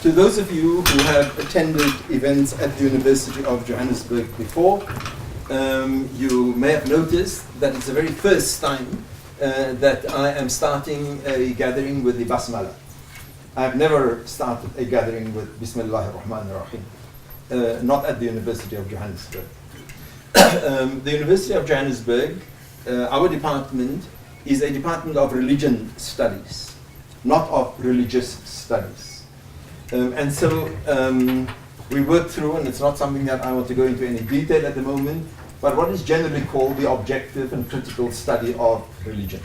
To those of you who have attended events at the University of Johannesburg before, you may have noticed that it's the very first time that I am starting a gathering with the Basmala. I've never started a gathering with Bismillah ar-Rahman ar-Rahim, not at the University of Johannesburg. The University of Johannesburg, our department, is a department of religion studies, not of religious studies. And so we work through, and it's not something that I want to go into any detail at the moment, but what is generally called the objective and critical study of religion.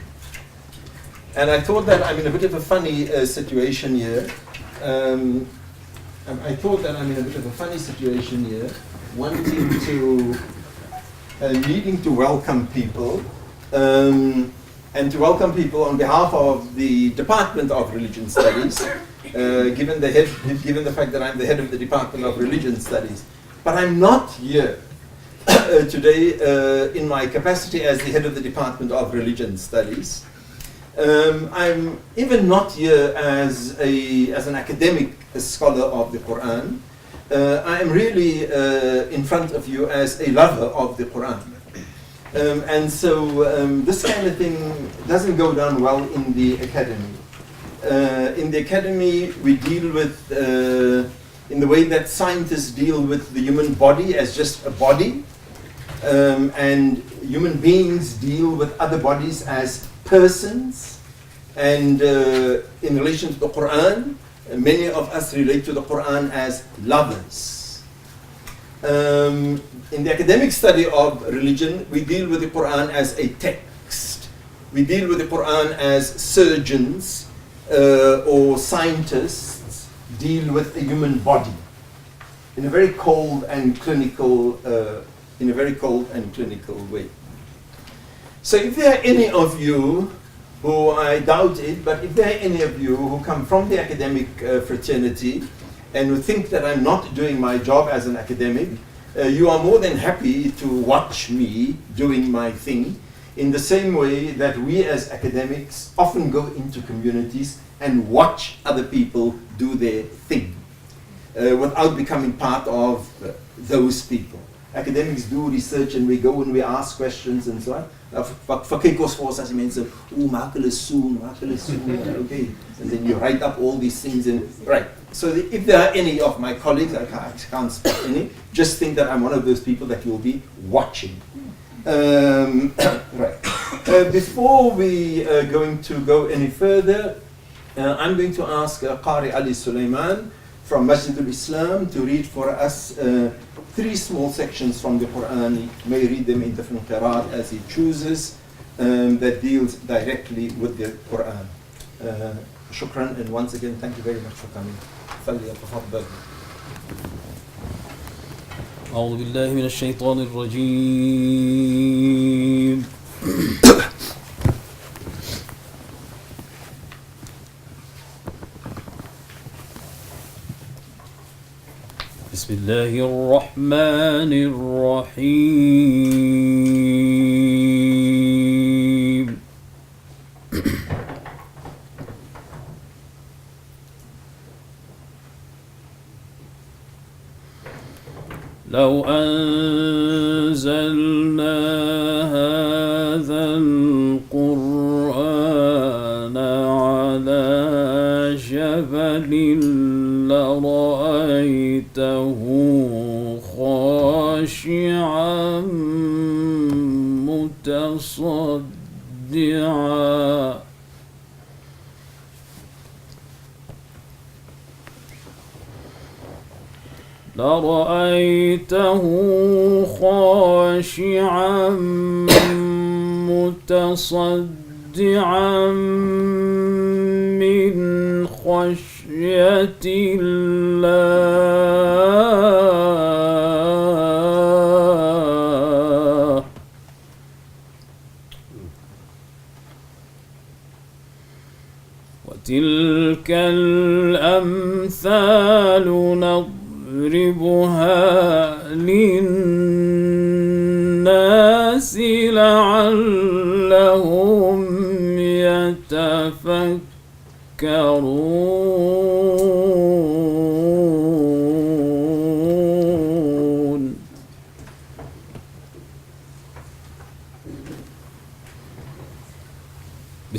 And I thought that I'm in a bit of a funny situation here. Wanting to, needing to welcome people, and to welcome people on behalf of the Department of Religion Studies, given the fact that I'm the head of the Department of Religion Studies. But I'm not here today in my capacity as the head of the Department of Religion Studies. I'm even not here as an academic scholar of the Qur'an. I am really in front of you as a lover of the Qur'an. And so this kind of thing doesn't go down well in the academy. In the academy, we deal with, in the way that scientists deal with the human body as just a body, and human beings deal with other bodies as persons. And in relation to the Qur'an, many of us relate to the Qur'an as lovers. In the academic study of religion, we deal with the Qur'an as a text. We deal with the Qur'an as surgeons or scientists deal with a human body in a very cold and clinical way. So if there are any of you who, I doubt it, but if there are any of you who come from the academic fraternity and who think that I'm not doing my job as an academic, you are more than happy to watch me doing my thing, in the same way that we as academics often go into communities and watch other people do their thing without becoming part of those people. Academics do research and we go and we ask questions and so on. Okay, and then you write up all these things and right. So if there are any of my colleagues, I can't spot any, just think that I'm one of those people that you'll be watching. Right. Before we are going to go any further, I'm going to ask Qari Ali Sulaiman from Masjid al-Islam to read for us 3 small sections from the Qur'an. He may read them in different qiraat as he chooses, that deals directly with the Qur'an. Shukran, and once again, thank you very much for coming. فليتفضل. أعوذ بالله من الشيطان الرجيم. بسم الله الرحمن الرحيم. لو أنزلنا هذا القرآن على جبل لرأيته خاشعا متصدعا لرأيته خاشعا متصدعا من خشية الله وتلك الأمثال نضربها للناس لعلهم يتفكرون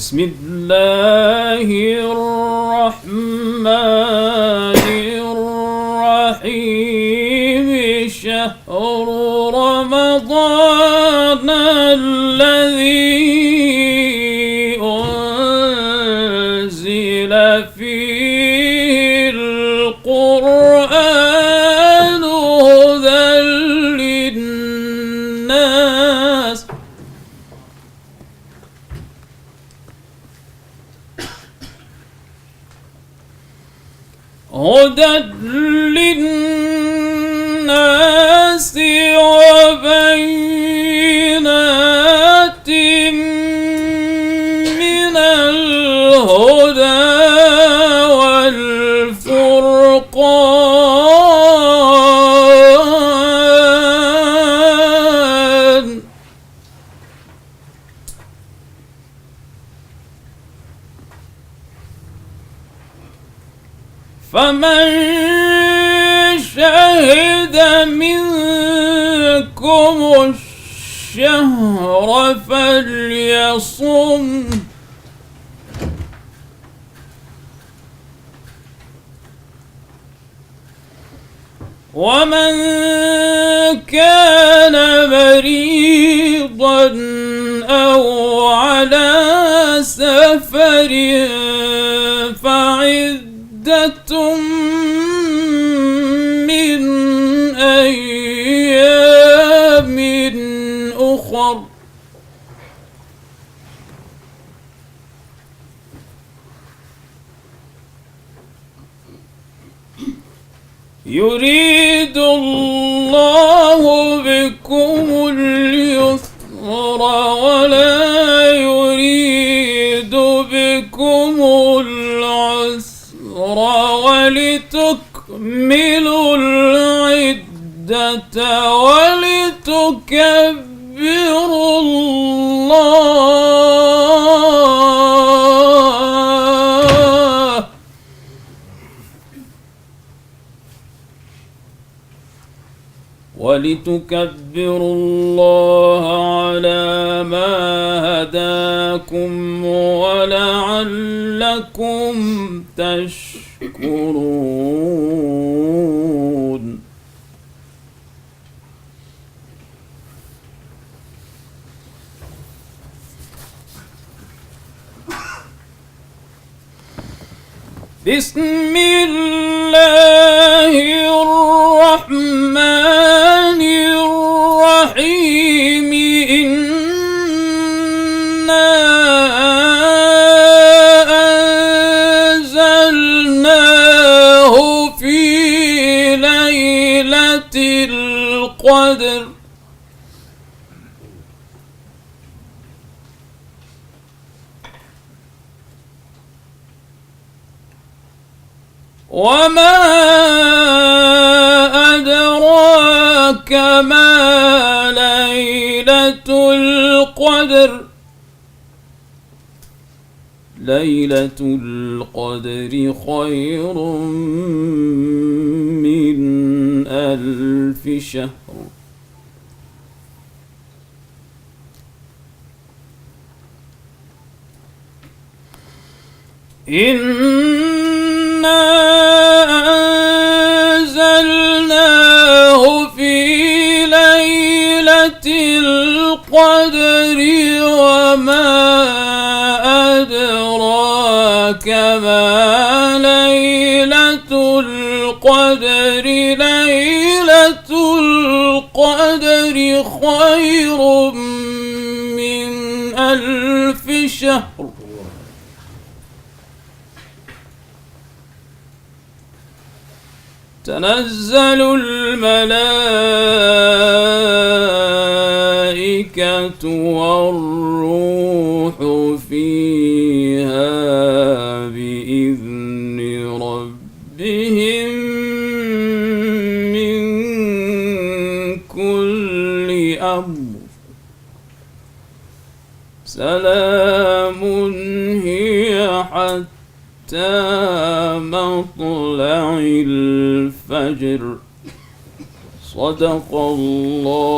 بسم الله الرحمن الرحيم شهر رمضان الذي أنزل فيه القرآن هدى للناس وبينات من الهدى والفرقان فمن شهد منكم الشهر فليصم ومن كان مريضا أو على سفر فعدة من أيام أخر يريد الله بكم اليسر ولا يريد بكم العسر ولتكملوا العدة ولتكبروا الله ولتكبروا الله على ما هداكم ولعلكم تشكرون بسم الله الرحمن الرحيم إنا أنزلناه في ليلة القدر وما أدراك ما ليلة القدر ليلة القدر خير من 1000 شهر إنا أنزلناه في ليلة القدر وما أدراك ما ليلة القدر ليلة القدر خير من 1000 شهر تنزل الملائكة والروح فيها بإذن ربهم من كل أمر سلام هي حتى مطلع الفجر صدق الله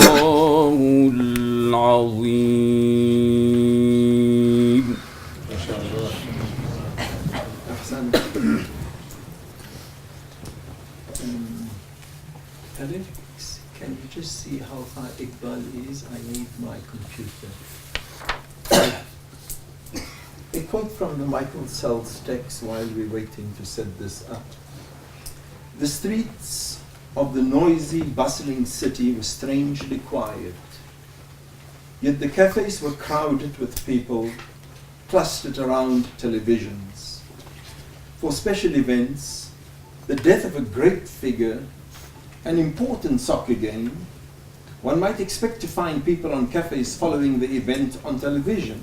العظيم. Can you just see how far Iqbal is? I need my computer. A quote from the Michael Sells text while we're waiting to set this up. The streets of the noisy, bustling city were strangely quiet. Yet the cafes were crowded with people clustered around televisions. For special events, the death of a great figure, an important soccer game, one might expect to find people on cafes following the event on television.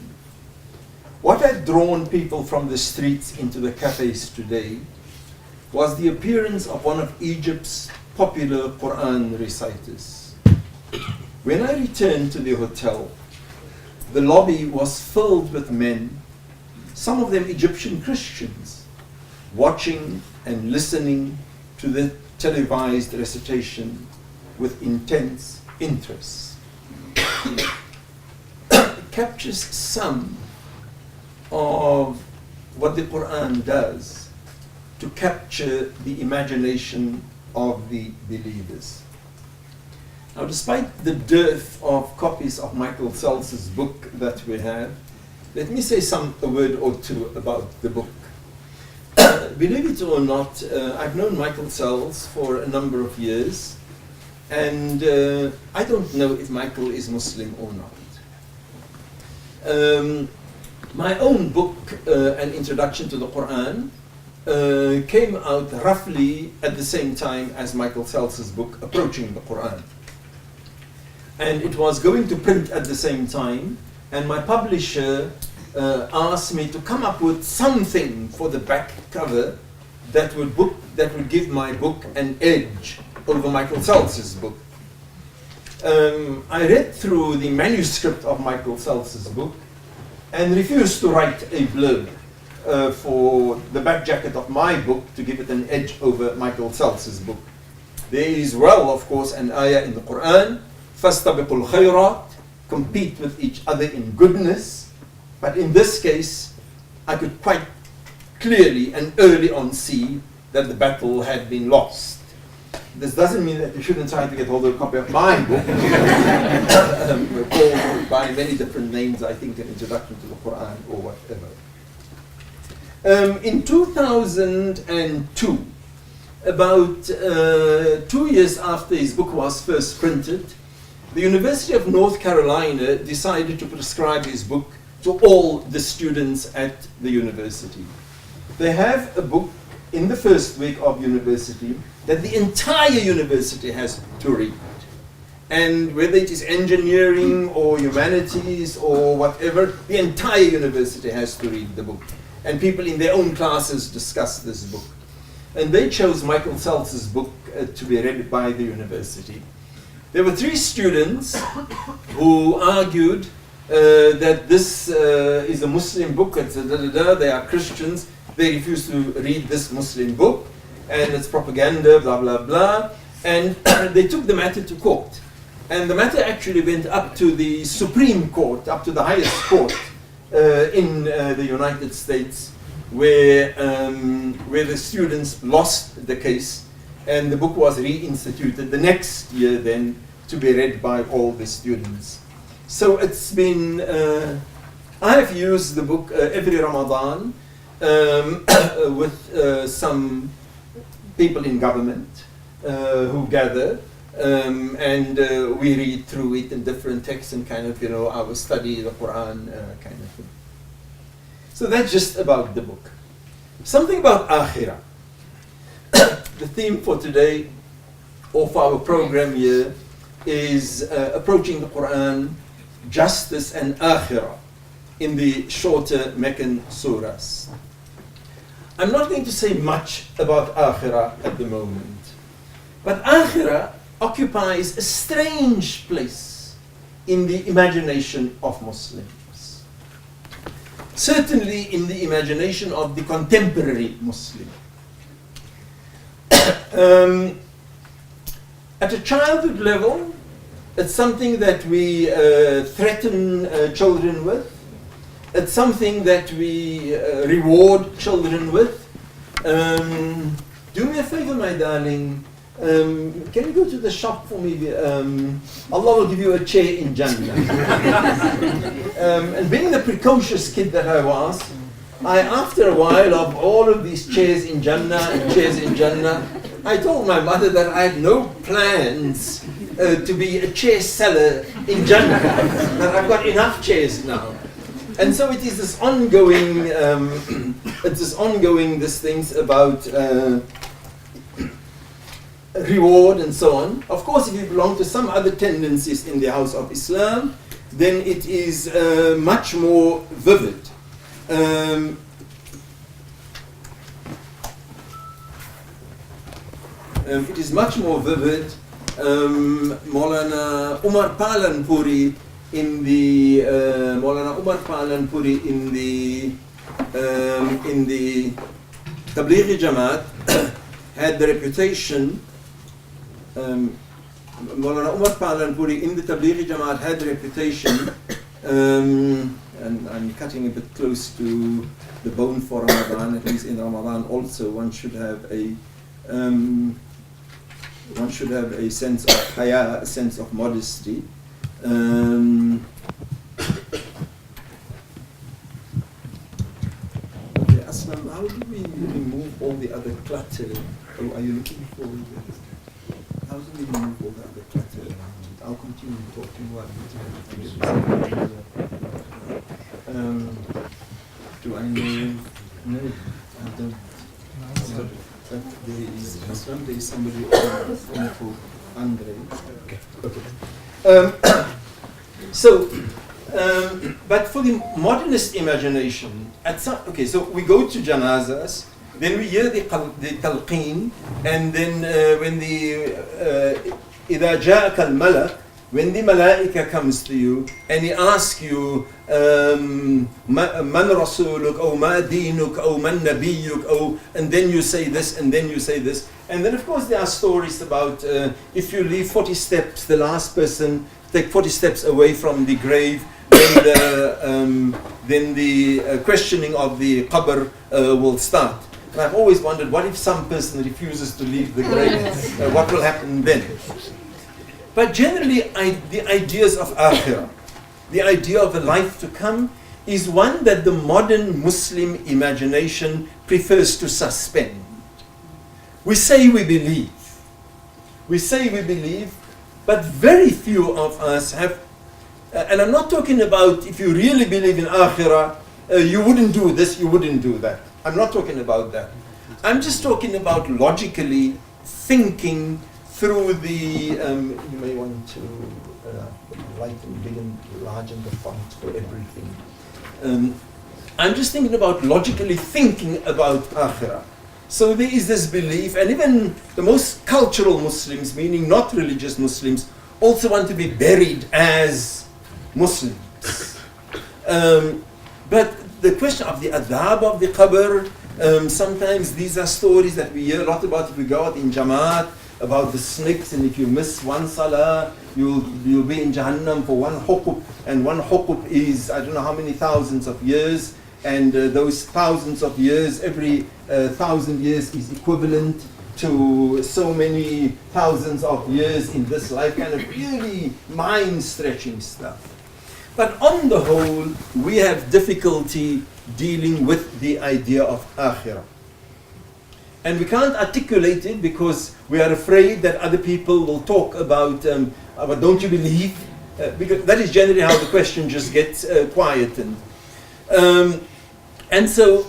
What had drawn people from the streets into the cafes today was the appearance of one of Egypt's popular Qur'an reciters. When I returned to the hotel, the lobby was filled with men, some of them Egyptian Christians, watching and listening to the televised recitation with intense interest. It captures some of what the Qur'an does to capture the imagination of the believers. Now, despite the dearth of copies of Michael Sells' book that we have, let me say a word or two about the book. Believe it or not, I've known Michael Sells for a number of years, and I don't know if Michael is Muslim or not. My own book, An Introduction to the Qur'an, came out roughly at the same time as Michael Sells' book, Approaching the Qur'an. And it was going to print at the same time, and my publisher asked me to come up with something for the back cover that would give my book an edge over Michael Sells' book. I read through the manuscript of Michael Sells' book and refused to write a blurb for the back jacket of my book to give it an edge over Michael Sells' book. There is, well, of course, an ayah in the Qur'an, فَاسْتَبِقُوا الْخَيْرَاتِ, compete with each other in goodness. But in this case, I could quite clearly and early on see that the battle had been lost. This doesn't mean that you shouldn't try to get hold of a copy of my book, called by many different names, I think, An Introduction to the Qur'an or whatever. In 2002, about 2 years after his book was first printed, the University of North Carolina decided to prescribe his book to all the students at the university. They have a book in the first week of university that the entire university has to read. And whether it is engineering or humanities or whatever, the entire university has to read the book. And people in their own classes discuss this book. And they chose Michael Sells' book to be read by the university. There were 3 students who argued that this is a Muslim book, they are Christians, they refuse to read this Muslim book, and it's propaganda, blah, blah, blah. And they took the matter to court. And the matter actually went up to the Supreme Court, up to the highest court in the United States, where the students lost the case, and the book was reinstituted the next year then to be read by all the students. So it's been, I've used the book every Ramadan with some people in government who gather, and we read through it in different texts and kind of, I will study the Quran kind of thing. So that's just about the book. Something about Akhirah. The theme for today, or for our program here, is approaching the Quran, justice and Akhirah in the shorter Meccan suras. I'm not going to say much about Akhirah at the moment, but Akhirah occupies a strange place in the imagination of Muslims. Certainly in the imagination of the contemporary Muslim. At a childhood level, it's something that we threaten children with. It's something that we reward children with. Do me a favor, my darling. can you go to the shop for me? Allah will give you a chair in Jannah. And being the precocious kid that I was, after a while of all of these chairs in Jannah and chairs in Jannah, I told my mother that I had no plans to be a chair seller in Jannah, that I've got enough chairs now. And so it is this ongoing, this things about reward and so on. Of course, if you belong to some other tendencies in the house of Islam, then it is much more vivid. It is much more vivid. Maulana Umar Palanpuri in the Tablighi Jamaat had the reputation. Maulana Umar Palanpuri in the Tablighi Jamaat had the reputation, and I'm cutting a bit close to the bone for Ramadan. At least in Ramadan, also one should have a sense of haya, a sense of modesty. Okay, Aslam, how do we remove all the other clutter? Oh, are you looking for this? How do we remove all the other clutter around it? I'll continue talking while do I know? No, I don't. But there is Aslam, there is somebody for Andre. Okay. But for the modernist imagination, so we go to janazas, then we hear the talqeen, and then when the إِذَا جَاءَكَ الْمَلَكُ, when the malaika comes to you and he asks you man rasuluk or ma dinuk or man nabiyuk, and then you say this and then you say this, and then of course there are stories about if you leave 40 steps, the last person take 40 steps away from the grave, then the questioning of the qabr will start. And I've always wondered, what if some person refuses to leave the grave? What will happen then? But generally, the ideas of akhirah, the idea of the life to come, is one that the modern Muslim imagination prefers to suspend. We say we believe. We say we believe, but very few of us have, and I'm not talking about if you really believe in akhirah, you wouldn't do this, you wouldn't do that. I'm not talking about that. I'm just talking about logically thinking through the, you may want to write and big and large in the font for everything. I'm just thinking about logically thinking about akhirah. So there is this belief, and even the most cultural Muslims, meaning not religious Muslims, also want to be buried as Muslims. But the question of the adab of the qabr, sometimes these are stories that we hear a lot about if we go out in Jamaat, about the snakes, and if you miss one salah, you'll be in Jahannam for one huqub, and one huqub is, I don't know how many thousands of years, and those thousands of years, every 1,000 years is equivalent to so many thousands of years in this life, kind of really mind-stretching stuff. But on the whole, we have difficulty dealing with the idea of akhirah. And we can't articulate it because we are afraid that other people will talk about don't you believe? Because that is generally how the question just gets quietened. And so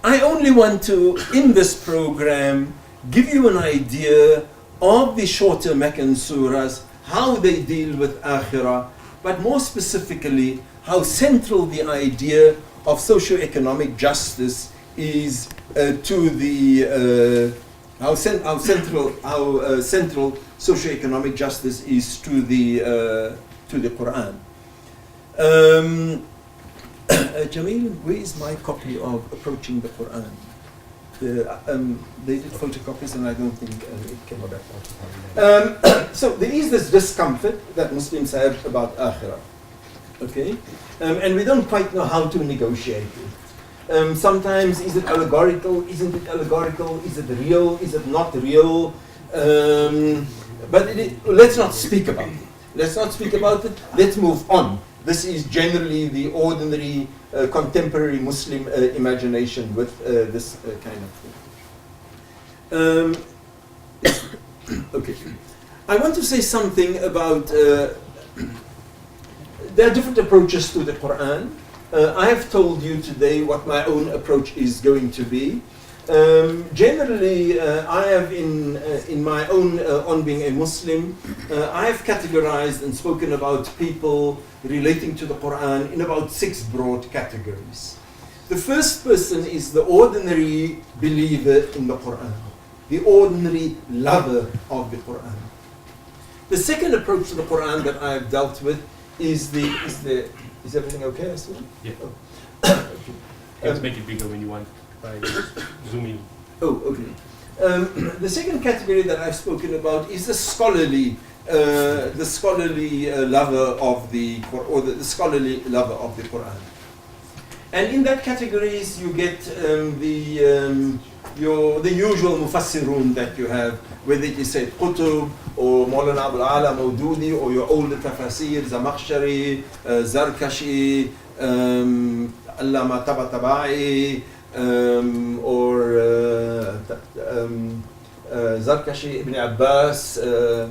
I only want to, in this program, give you an idea of the shorter Meccan suras, how they deal with akhirah, but more specifically, how central the idea of socio-economic justice is to the how central socio-economic justice is to the Qur'an. Jamil, where is my copy of Approaching the Qur'an? They did photocopies, and I don't think it came back. So there is this discomfort that Muslims have about akhirah, okay, and we don't quite know how to negotiate it. Sometimes, is it allegorical? Isn't it allegorical? Is it real? Is it not real? But let's not speak about it. Let's not speak about it. Let's move on. This is generally the ordinary contemporary Muslim imagination with this kind of thing. Okay. I want to say something about there are different approaches to the Qur'an. I have told you today what my own approach is going to be. Generally, I have in my own, on being a Muslim, I have categorized and spoken about people relating to the Qur'an in about 6 broad categories. The first person is the ordinary believer in the Qur'an, the ordinary lover of the Qur'an. The second approach to the Qur'an that I have dealt with is is everything okay? I see? Yeah. Oh. You have to make it bigger when you want by zooming. Oh, okay. The second category that I've spoken about is the scholarly lover of the scholarly lover of the Quran. And in that categories you get the usual mufassirun that you have, whether it is Sayyid Qutb or Maulana Abul Ala Mawdudi or your older tafasir, Zamakhshari, Zarkashi, Allama Tabatabai, or Zarkashi Ibn Abbas, a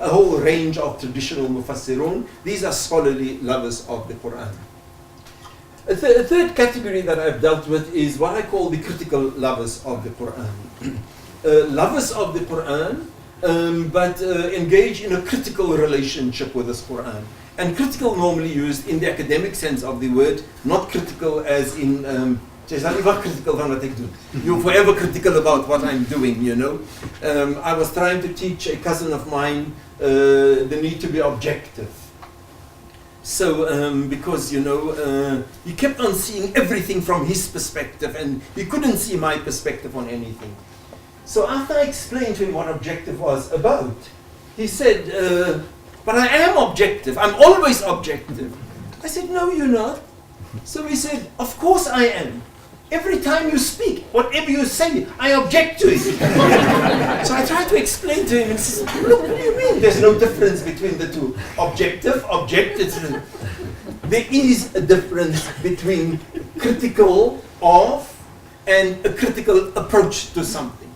whole range of traditional mufassirun. These are scholarly lovers of the Quran. A third category that I've dealt with is what I call the critical lovers of the Quran. Lovers of the Quran, but engage in a critical relationship with this Quran. And critical normally used in the academic sense of the word, not critical as in you're forever critical about what I'm doing, you know. I was trying to teach a cousin of mine the need to be objective. So, because, you know, he kept on seeing everything from his perspective and he couldn't see my perspective on anything. So after I explained to him what objective was about, he said, but I am objective, I'm always objective. I said, no, you're not. So he said, of course I am. Every time you speak, whatever you say, I object to it. So I tried to explain to him and said, look, what do you mean? There's no difference between the two. Objective, objective. There is a difference between critical of and a critical approach to something.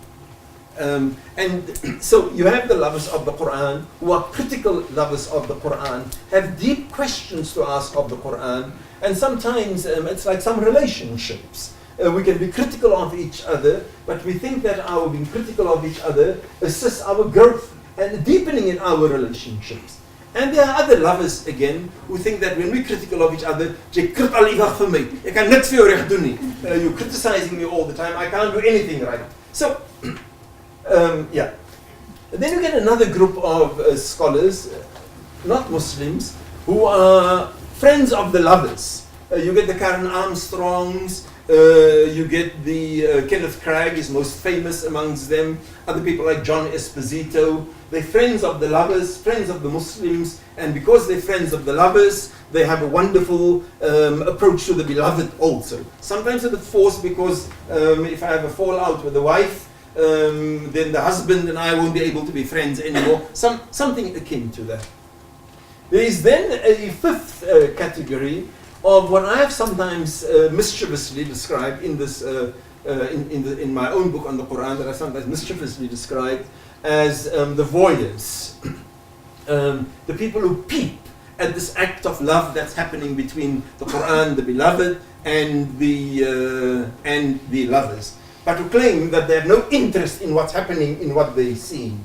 And so you have the lovers of the Quran who are critical lovers of the Quran, have deep questions to ask of the Quran, and sometimes it's like some relationships. We can be critical of each other, but we think that our being critical of each other assists our growth and deepening in our relationships. And there are other lovers again who think that when we're critical of each other, you're criticizing me all the time, I can't do anything right. So, yeah. And then you get another group of scholars, not Muslims, who are friends of the lovers. You get the Karen Armstrongs, you get the Kenneth Cragg is most famous amongst them, other people like John Esposito. They're friends of the lovers, friends of the Muslims, and because they're friends of the lovers, they have a wonderful approach to the beloved also. Sometimes a bit forced because if I have a fallout with the wife, then the husband and I won't be able to be friends anymore. Something akin to that. There is then a fifth category of what I have sometimes mischievously described in this in my own book on the Quran, that I sometimes mischievously described as the voyeurs, the people who peep at this act of love that's happening between the Quran, the beloved, and the lovers, but who claim that they have no interest in what's happening in what they're seeing.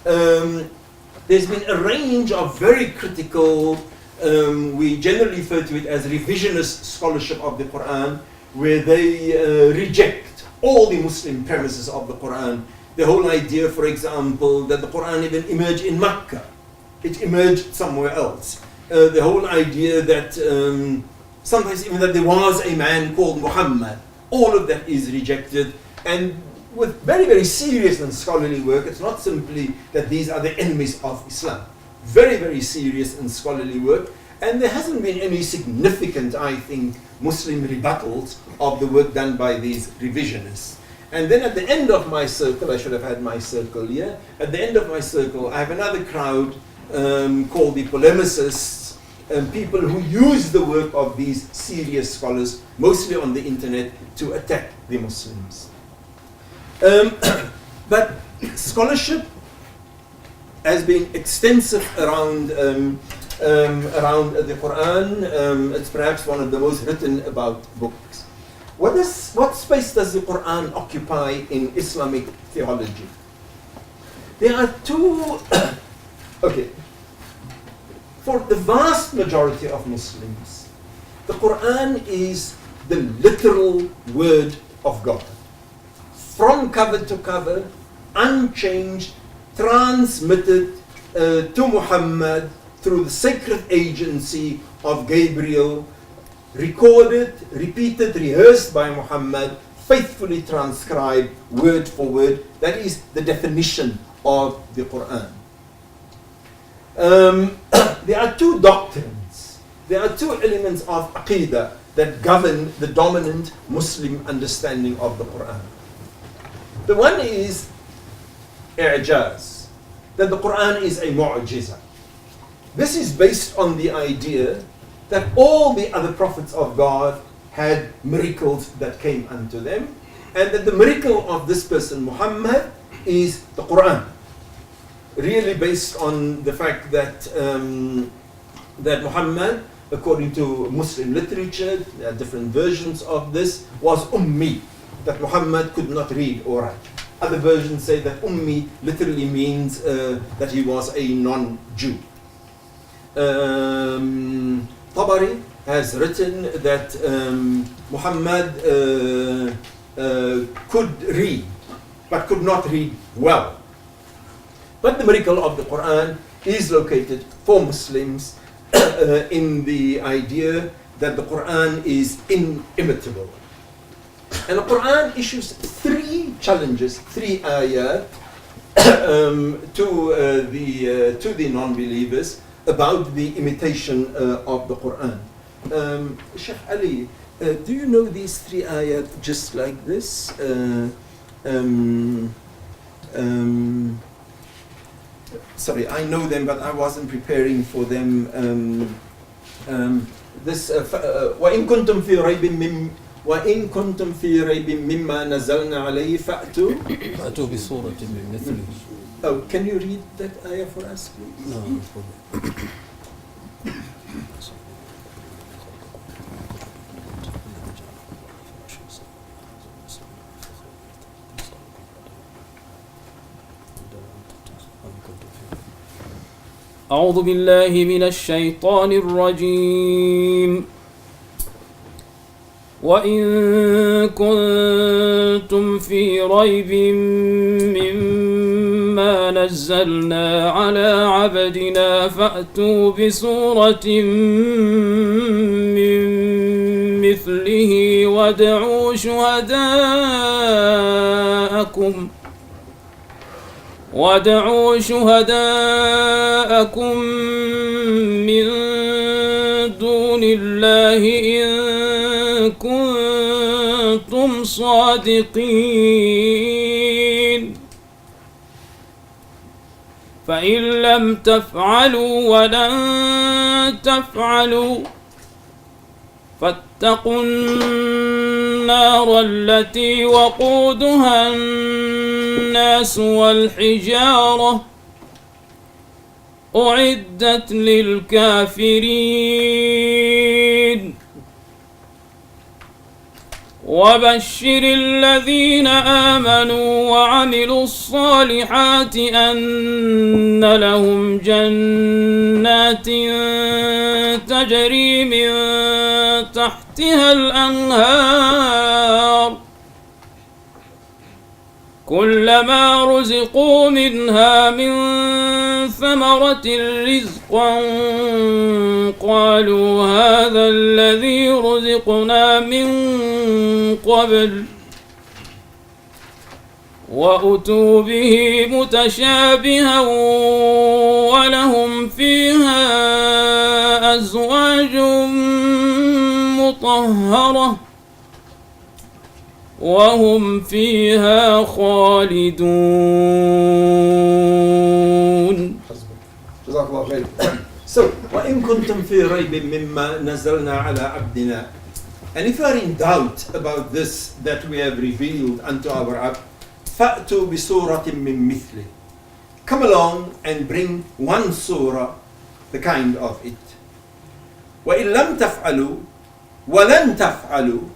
There's been a range of very critical, we generally refer to it as revisionist scholarship of the Quran, where they reject all the Muslim premises of the Quran. The whole idea, for example, that the Quran even emerged in Mecca. It emerged somewhere else. The whole idea that sometimes even that there was a man called Muhammad. All of that is rejected. And with very, very serious and scholarly work, it's not simply that these are the enemies of Islam. Very, very serious and scholarly work. And there hasn't been any significant, I think, Muslim rebuttals of the work done by these revisionists. And then at the end of my circle, I should have had my circle here, at the end of my circle, I have another crowd called the polemicists, people who use the work of these serious scholars, mostly on the internet, to attack the Muslims. But scholarship has been extensive around the Qur'an. It's perhaps one of the most written about books. What space does the Qur'an occupy in Islamic theology? There are two. Okay. For the vast majority of Muslims, the Qur'an is the literal word of God. From cover to cover, unchanged, transmitted to Muhammad through the sacred agency of Gabriel, recorded, repeated, rehearsed by Muhammad, faithfully transcribed word for word. That is the definition of the Qur'an. There are two doctrines, there are two elements of aqidah that govern the dominant Muslim understanding of the Qur'an. The one is i'jaz, that the Qur'an is a mu'jiza. This is based on the idea that all the other prophets of God had miracles that came unto them, and that the miracle of this person, Muhammad, is the Qur'an. Really based on the fact that that Muhammad, according to Muslim literature, there are different versions of this, was ummi, that Muhammad could not read or write. Other versions say that ummi literally means that he was a non-Jew. Tabari has written that Muhammad could read, but could not read well. But the miracle of the Qur'an is located for Muslims in the idea that the Qur'an is inimitable. And the Qur'an issues three challenges, three ayat to the non-believers about the imitation of the Qur'an. Sheikh Ali, do you know these three ayat just like this? Sorry, I know them, but I wasn't preparing for them. وَإِن كُنْتُمْ فِي رَيْبٍ مِّمَّا نَزَّلْنَا عَلَيْهِ فَأْتُوا بِصُورَةٍ مِّن مِثْلِهِ. Oh, can you read that ayah for us, please? No, no problem. أعوذ بالله من الشيطان الرجيم وإن كنتم في ريب مما نزلنا على عبدنا فأتوا بسورة من مثله وادعوا شهداءكم من دون الله إن كنتم صادقين فإن لم تفعلوا ولن تفعلوا فاتقوا النار التي وقودها الناس والحجارة أعدت للكافرين وبشر الذين آمنوا وعملوا الصالحات أن لهم جنات تجري من تحتها الأنهار كلما رزقوا منها من ثمرة رزقا قالوا هذا الذي رزقنا من قبل وأتوا به متشابها ولهم فيها أزواج مطهرة وهم فيها خالدون. Jazakallah khair. So, وَإِن كُنْتُمْ فِي رَيْبٍ مِّمَّا نَزَّلْنَا عَلَىٰ عَبْدِنَا. And if you are in doubt about this that we have revealed unto our Abd, فَأْتُوا بِسُورَةٍ مِّن مِثْلِهِ. Come along and bring one surah, the kind of it. وَإِن لَمْ تَفْعَلُوا وَلَنْ تَفْعَلُوا.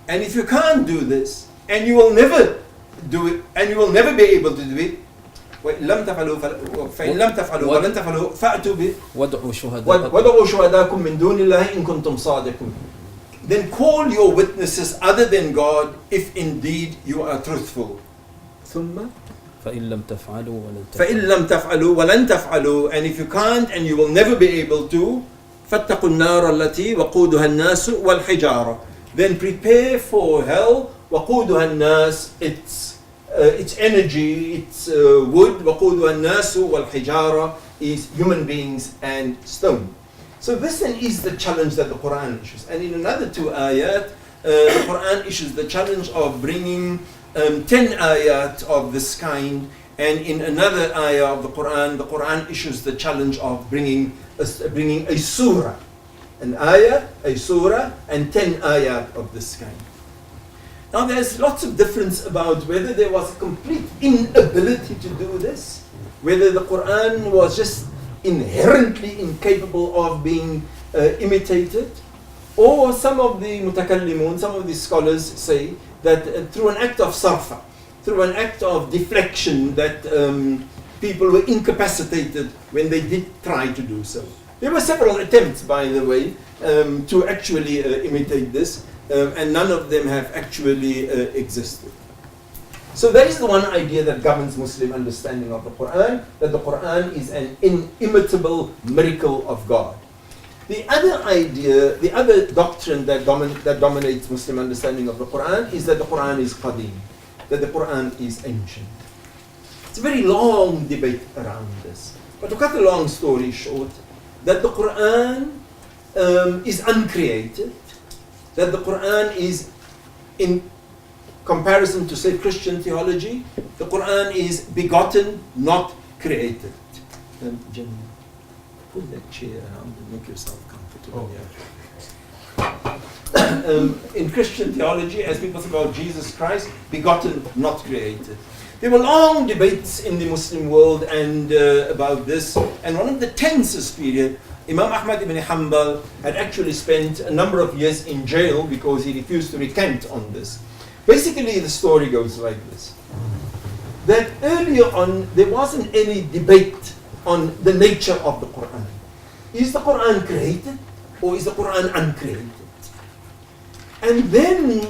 And if you can't do this, and you will never do it, and you will never be able to do it, وَإِن لَمْ تَفْعَلُوا فَإِن لَمْ تَفْعَلُوا وَلَنْ تَفْعَلُوا فَأْتُوا بِهِ وَادْعُوا شُهَدَاءَكُمْ وَادْعُوا شُهَدَاءَكُمْ مِن دُونِ اللَّهِ إِن كُنتُمْ صَادِقِينَ. Then call your witnesses other than God if indeed you are truthful. ثُمَّ فَإِن لَمْ تَفْعَلُوا وَلَنْ فَإِن تَفْعَلُوا لَمْ تَفْعَلُوا وَلَنْ تَفْعَلُوا. And if you can't and you will never be able to, فَاتَّقُوا النَّارَ الَّتِي وَقُودُهَا النَّاسُ وَالْحِجَارَةُ. Then prepare for hell. وَقُودُهَا النَّاسُ, its energy, its wood. وَقُودُهَا النَّاسُ وَالْحِجَارَةُ is human beings and stone. So this then is the challenge that the Qur'an issues. And in another two ayat, the Qur'an issues the challenge of bringing 10 ayat of this kind. And in another ayah of the Qur'an issues the challenge of bringing a surah. An ayah, a surah, and 10 ayat of this kind. Now there's lots of difference about whether there was a complete inability to do this, whether the Qur'an was just inherently incapable of being imitated, or some of the mutakallimun, some of the scholars say that through an act of sarfa, through an act of deflection, that people were incapacitated when they did try to do so. There were several attempts, by the way, to actually imitate this, and none of them have actually existed. So that is the one idea that governs Muslim understanding of the Qur'an, that the Qur'an is an inimitable miracle of God. The other idea, the other doctrine that dominates Muslim understanding of the Qur'an is that the Qur'an is qadim, that the Qur'an is ancient. It's a very long debate around this. But to cut a long story short, that the Qur'an is uncreated, that the Qur'an is, in comparison to, say, Christian theology, the Qur'an is begotten, not created. Jim, pull that chair around and make yourself comfortable. In Christian theology, as people think about Jesus Christ, begotten, not created. There were long debates in the Muslim world and about this, and one of the tensest period, Imam Ahmad ibn Hanbal had actually spent a number of years in jail because he refused to recant on this. Basically, the story goes like this: that earlier on there wasn't any debate on the nature of the Quran. Is the Quran created or is the Quran uncreated? And then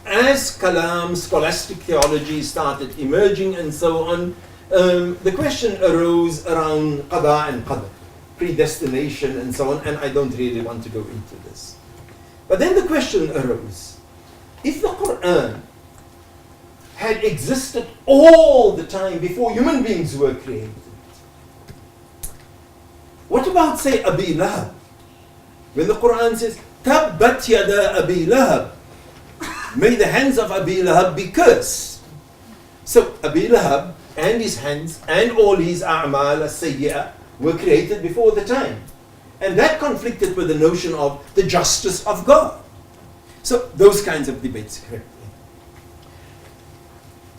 as kalam, scholastic theology started emerging and so on, the question arose around qada and qadr, predestination and so on, and I don't really want to go into this. But then the question arose, if the Quran had existed all the time before human beings were created, what about, say, Abi Lahab? When the Quran says, Tabbat yada Abi Lahab, may the hands of Abi Lahab be cursed. So Abi Lahab and his hands and all his a'mal as-sayyi'ah were created before the time. And that conflicted with the notion of the justice of God. So those kinds of debates correctly.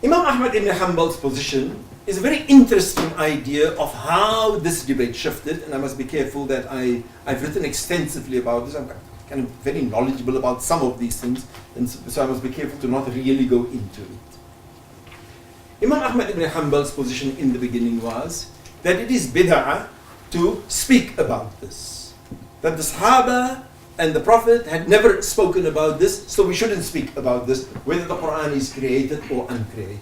Imam Ahmad ibn Hanbal's position is a very interesting idea of how this debate shifted, and I must be careful that I've written extensively about this. I'm kind of very knowledgeable about some of these things, and so I must be careful to not really go into it. Imam Ahmad ibn Hanbal's position in the beginning was that it is bid'ah to speak about this. That the Sahaba and the Prophet had never spoken about this, so we shouldn't speak about this, whether the Quran is created or uncreated.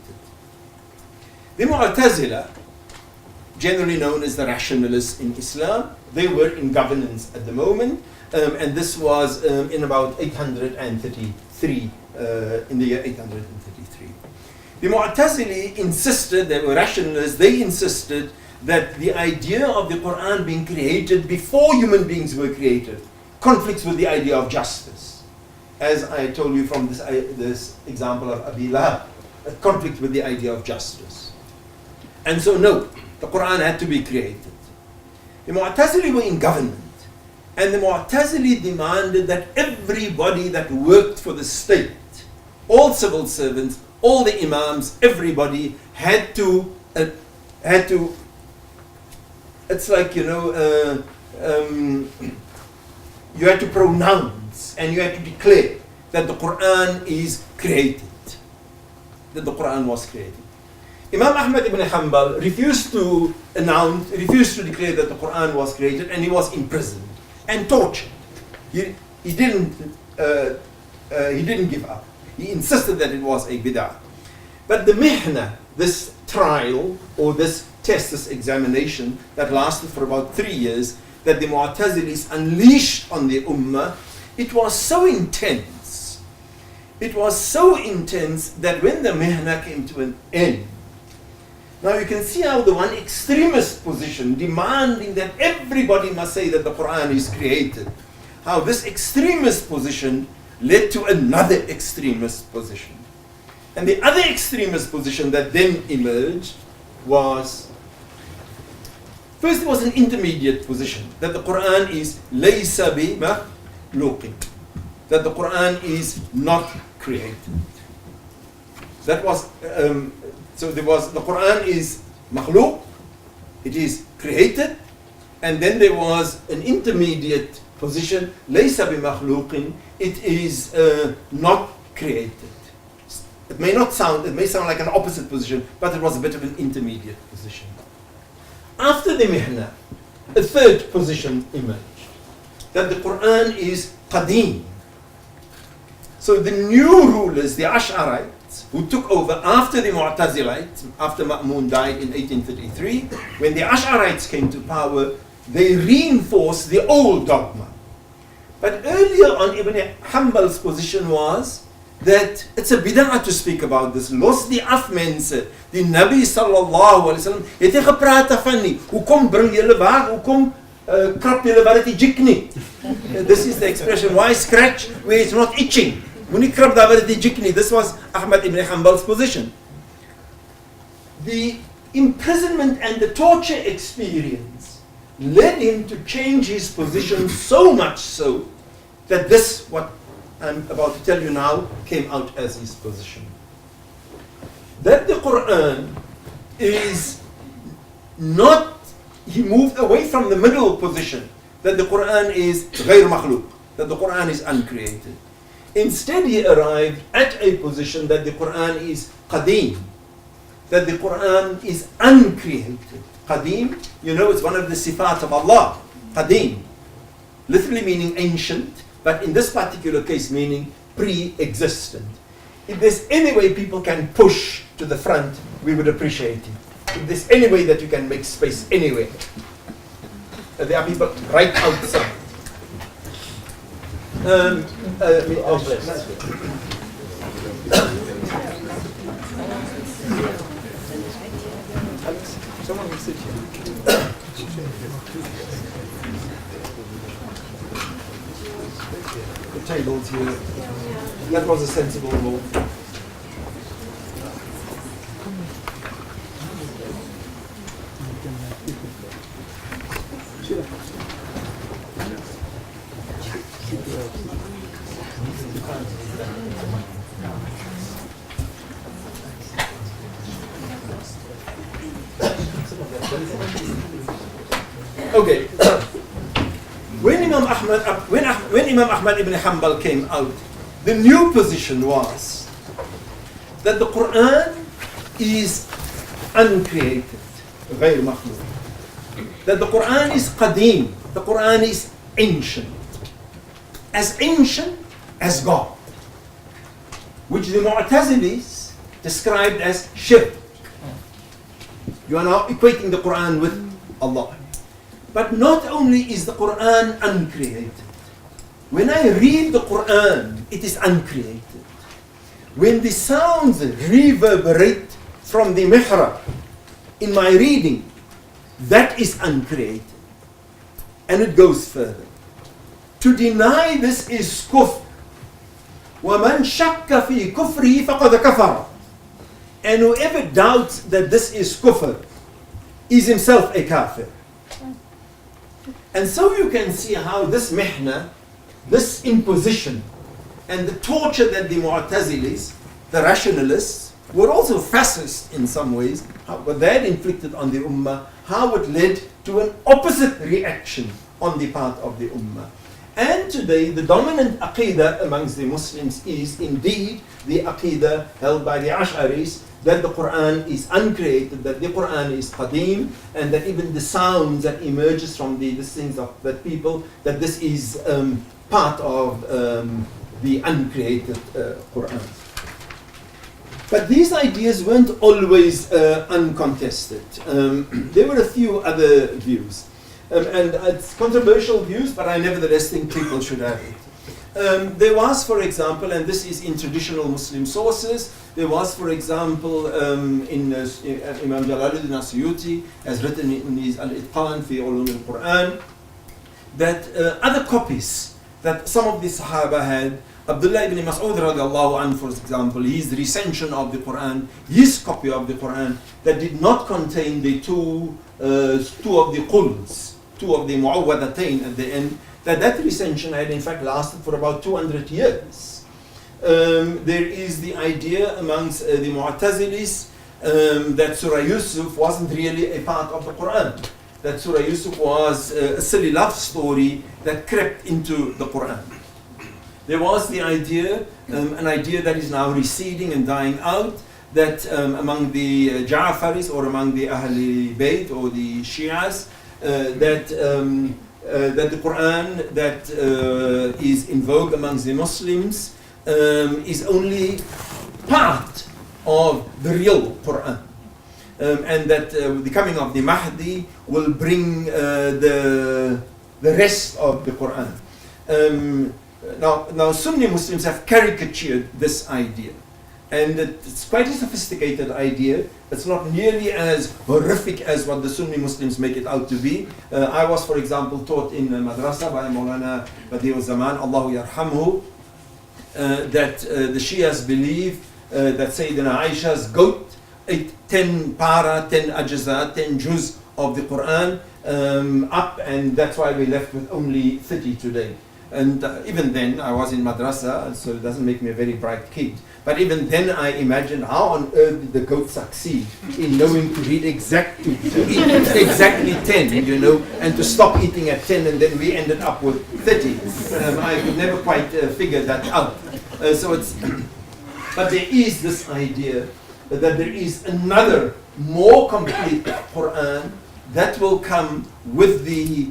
The Mu'tazila, generally known as the rationalists in Islam, they were in governance at the moment, and this was in about 833, in the year 833. The Mu'tazili insisted, they were rationalists, they insisted that the idea of the Quran being created before human beings were created conflicts with the idea of justice. as I told you from this example of Abi Lahab, a conflict with the idea of justice. And so no, the Qur'an had to be created. The Mu'tazili were in government, and the Mu'tazili demanded that everybody that worked for the state, all civil servants, all the imams, everybody had to, it's like, you had to pronounce and you had to declare that the Qur'an is created, that the Qur'an was created. Imam Ahmad ibn Hanbal refused to declare that the Qur'an was created, and he was imprisoned and tortured. He didn't give up. He insisted that it was a bid'ah. But the mihna, this trial or this test, this examination that lasted for about 3 years, that the Mu'tazilis unleashed on the Ummah, it was so intense. It was so intense that when the mihna came to an end, now you can see how the one extremist position demanding that everybody must say that the Qur'an is created, how this extremist position led to another extremist position. And the other extremist position that then emerged was, first it was an intermediate position, that the Qur'an is laysa bi makhluqin, that the Qur'an is not created. That was, so there was, the Qur'an is makhluq, it is created, and then there was an intermediate position, laysa bi makhluqin, it is not created. It may sound like an opposite position, but it was a bit of an intermediate position. After the mihna, a third position emerged, that the Qur'an is qadim. So the new rulers, the Ash'arites, who took over after the Mu'tazilites, after Ma'mun died in 1833, when the Ash'arites came to power, they reinforced the old dogma. But earlier on, Ibn Hanbal's position was that it's a bid'ah to speak about this. Los die af mense. Die Nabi sallallahu alaihi wasallam het nie gepraat van nie. Hoekom bring julle waar? Hoekom krap julle waar dit jik nie? This is the expression, why scratch where it's not itching? Moenie krap daar waar dit jik nie. This was Ahmad ibn Hanbal's position. The imprisonment and the torture experience led him to change his position so much so that this, what I'm about to tell you now, came out as his position. That the Qur'an is not, he moved away from the middle position, that the Qur'an is غير مخلوق, that the Qur'an is uncreated. Instead he arrived at a position that the Qur'an is qadim, that the Qur'an is uncreated. Qadim, you know, it's one of the sifat of Allah, qadim, literally meaning ancient, but in this particular case meaning pre-existent. If there's any way people can push to the front, we would appreciate it. If there's any way that you can make space anywhere. There are people right outside. Someone will sit here. The tables here. That was a sensible move. Okay. When Imam Ahmad ibn Hanbal came out, the new position was that the Qur'an is uncreated, غير مخلوق. That the Qur'an is qadim, the Qur'an is ancient as God, which the Mu'tazilis described as shirk. You are now equating the Qur'an with Allah. But not only is the Qur'an uncreated. When I read the Qur'an, it is uncreated. When the sounds reverberate from the mihrab in my reading, that is uncreated. And it goes further. To deny this is kufr. وَمَنْ شَكَّ فِي كُفْرِهِ فَقَدْ كَفَرَ. And whoever doubts that this is kufr is himself a kafir. And so you can see how this mihna, this imposition, and the torture that the Mu'tazilis, the rationalists, were also fascist in some ways, but they had inflicted on the ummah, how it led to an opposite reaction on the part of the ummah. And today, the dominant aqidah amongst the Muslims is indeed the aqidah held by the Ash'aris, that the Qur'an is uncreated, that the Qur'an is qadim, and that even the sounds that emerges from the things of that people, that this is part of the uncreated Qur'an. But these ideas weren't always uncontested. There were a few other views. And it's controversial views, but I nevertheless think people should have it. There was, for example, and this is in traditional Muslim sources, there was, for example, in Imam Jalaluddin Asyuti has written in his Al-Itqan fi Ulum al-Quran, that other copies that some of the Sahaba had, Abdullah ibn Mas'ud radiallahu anhu, for example, his recension of the Quran, his copy of the Quran, that did not contain the two of the quls, two of the mu'awwadatayn at the end, that recension had in fact lasted for about 200 years. There is the idea amongst the Mu'tazilis that Surah Yusuf wasn't really a part of the Quran, that Surah Yusuf was a silly love story that crept into the Quran. There was the idea, an idea that is now receding and dying out, that among the Ja'faris or among the Ahl Bayt or the Shias, that the Quran that is in vogue amongst the Muslims is only part of the real Quran. And that the coming of the Mahdi will bring the rest of the Quran. Now Sunni Muslims have caricatured this idea, and it's quite a sophisticated idea. It's not nearly as horrific as what the Sunni Muslims make it out to be. I was, for example, taught in madrasa by Maulana Badi'u Zaman, Allahu Yarhamhu, that the Shias believe that Sayyidina Aisha's goat ate 10 para, 10 ajza, 10 juz of the Quran up, and that's why we left with only 30 today. And even then, I was in madrasa, so it doesn't make me a very bright kid. But even then, I imagined how on earth did the goat succeed in knowing to read exactly 10, you know, and to stop eating at 10, and then we ended up with 30. I could never quite figure that out. But there is this idea that there is another more complete Quran that will come with the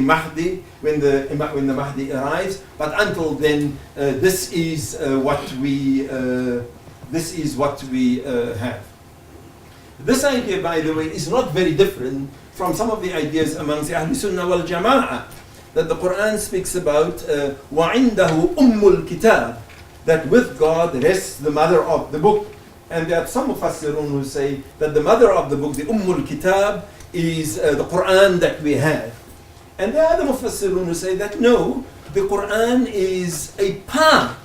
Mahdi when the Mahdi arrives. But until then, this is what we have. This idea, by the way, is not very different from some of the ideas amongst the Ahl Sunnah wal Jama'ah, that the Quran speaks about وَعِنْدَهُ أُمُّ الْكِتَابِ, that with God rests the mother of the book. And there are some Mufassirun who say that the mother of the book, the Ummul Kitab, is the Quran that we have. And there are other Mufassirun who say that no, the Quran is a part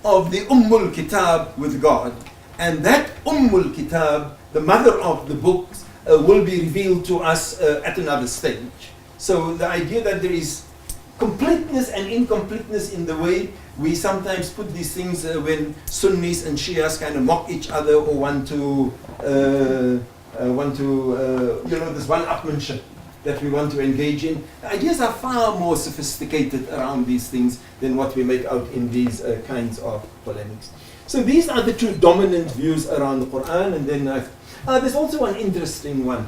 of the Ummul Kitab with God. And that Ummul Kitab, the mother of the books, will be revealed to us at another stage. So the idea that there is completeness and incompleteness in the way we sometimes put these things when Sunnis and Shias kind of mock each other or want to this one-upmanship that we want to engage in. The ideas are far more sophisticated around these things than what we make out in these kinds of polemics. So these are the two dominant views around the Quran. And then there's also one interesting one.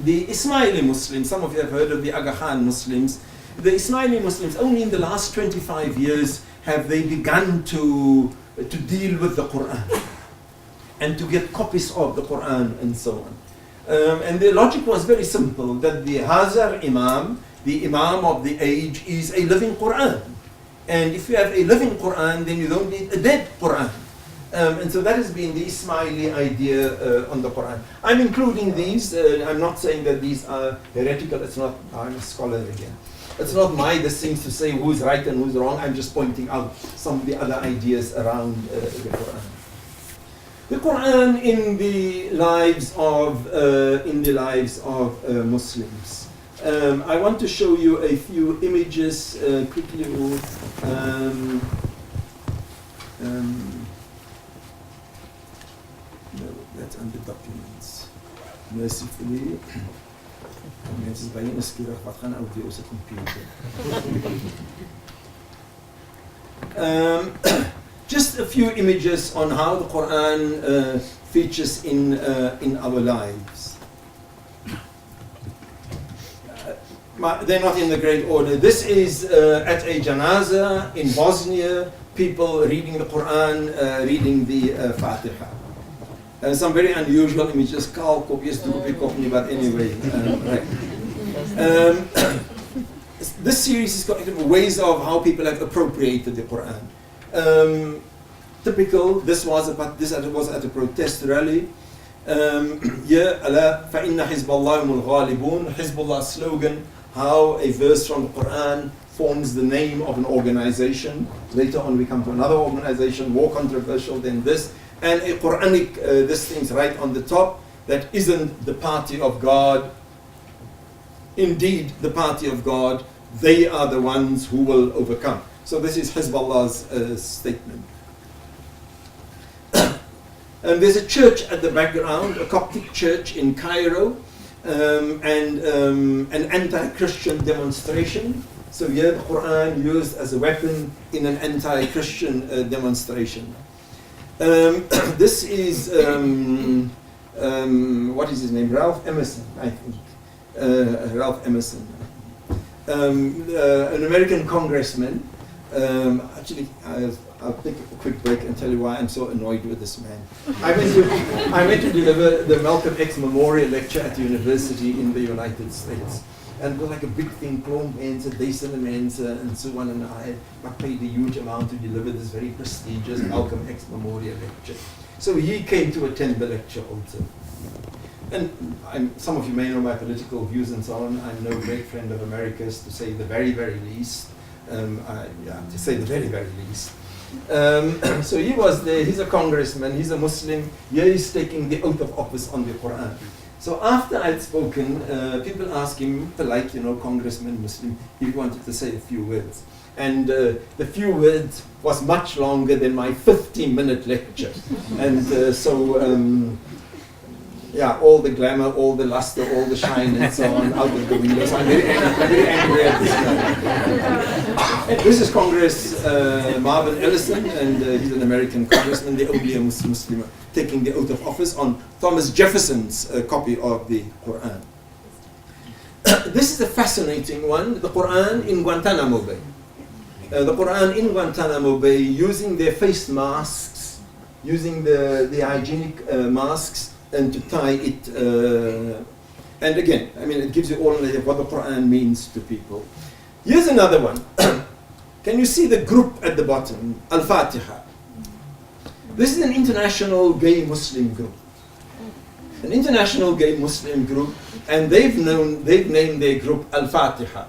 The Ismaili Muslims, some of you have heard of the Aga Khan Muslims. The Ismaili Muslims, only in the last 25 years have they begun to deal with the Quran and to get copies of the Quran and so on. And the logic was very simple, that the Hazar Imam, the Imam of the age, is a living Quran. And if you have a living Quran, then you don't need a dead Quran. And so that has been the Ismaili idea on the Quran. I'm including these, I'm not saying that these are heretical, it's not, I'm a scholar again. It's not my this things to say who's right and who's wrong. I'm just pointing out some of the other ideas around the Qur'an. The Qur'an in the lives of Muslims. I want to show you a few images quickly. No, that's under documents. Mercifully. Mensen is bij je nieuwsgierig, wat gaan audio's op computer? Just a few images on how the Quran features in our lives. They're not in the great order. This is at a janaza in Bosnia, people reading the Quran, reading the Fatiha. Some very unusual images, but anyway. Right. This series is got ways of how people have appropriated the Quran. Typical, this was at a protest rally. فَإِنَّ حِزْبَ اللَّهِ هُمُ الْغَالِبُونَ Hizbullah slogan, how a verse from the Quran forms the name of an organization. Later on we come to another organization, more controversial than this. And a Quranic, this thing's right on the top, that isn't the party of God. Indeed, the party of God, they are the ones who will overcome. So this is Hezbollah's statement. And there's a church at the background, a Coptic church in Cairo, and an anti-Christian demonstration. So here the Quran used as a weapon in an anti-Christian demonstration. This is, what is his name? Ralph Emerson, I think. Ralph Emerson. An American congressman. Actually, I'll take a quick break and tell you why I'm so annoyed with this man. I went to deliver the Malcolm X Memorial Lecture at the university in the United States. And it was like a big thing, and so on, and I paid a huge amount to deliver this very prestigious Malcolm X Memorial Lecture. So he came to attend the lecture also. And some of you may know my political views and so on. I'm no great friend of America's, to say the very, very least. To say the very, very least. So he was there, he's a congressman, he's a Muslim, here he's taking the oath of office on the Quran. So after I'd spoken, people asked him, polite, congressman, Muslim, if he wanted to say a few words. And the few words was much longer than my 15-minute lecture. And all the glamour, all the luster, all the shine and so on out of the window. So I'm very angry at this guy. This is Congress Marvin Ellison, and he's an American congressman, the only Muslim taking the oath of office on Thomas Jefferson's copy of the Quran. This is a fascinating one, the Quran in Guantanamo Bay. The Quran in Guantanamo Bay, using their face masks, using the hygienic masks, and to tie it, and again, it gives you all an idea of what the Quran means to people. Here's another one. Can you see the group at the bottom? Al-Fatiha. This is an international gay Muslim group. An international gay Muslim group, and they've named their group Al-Fatiha.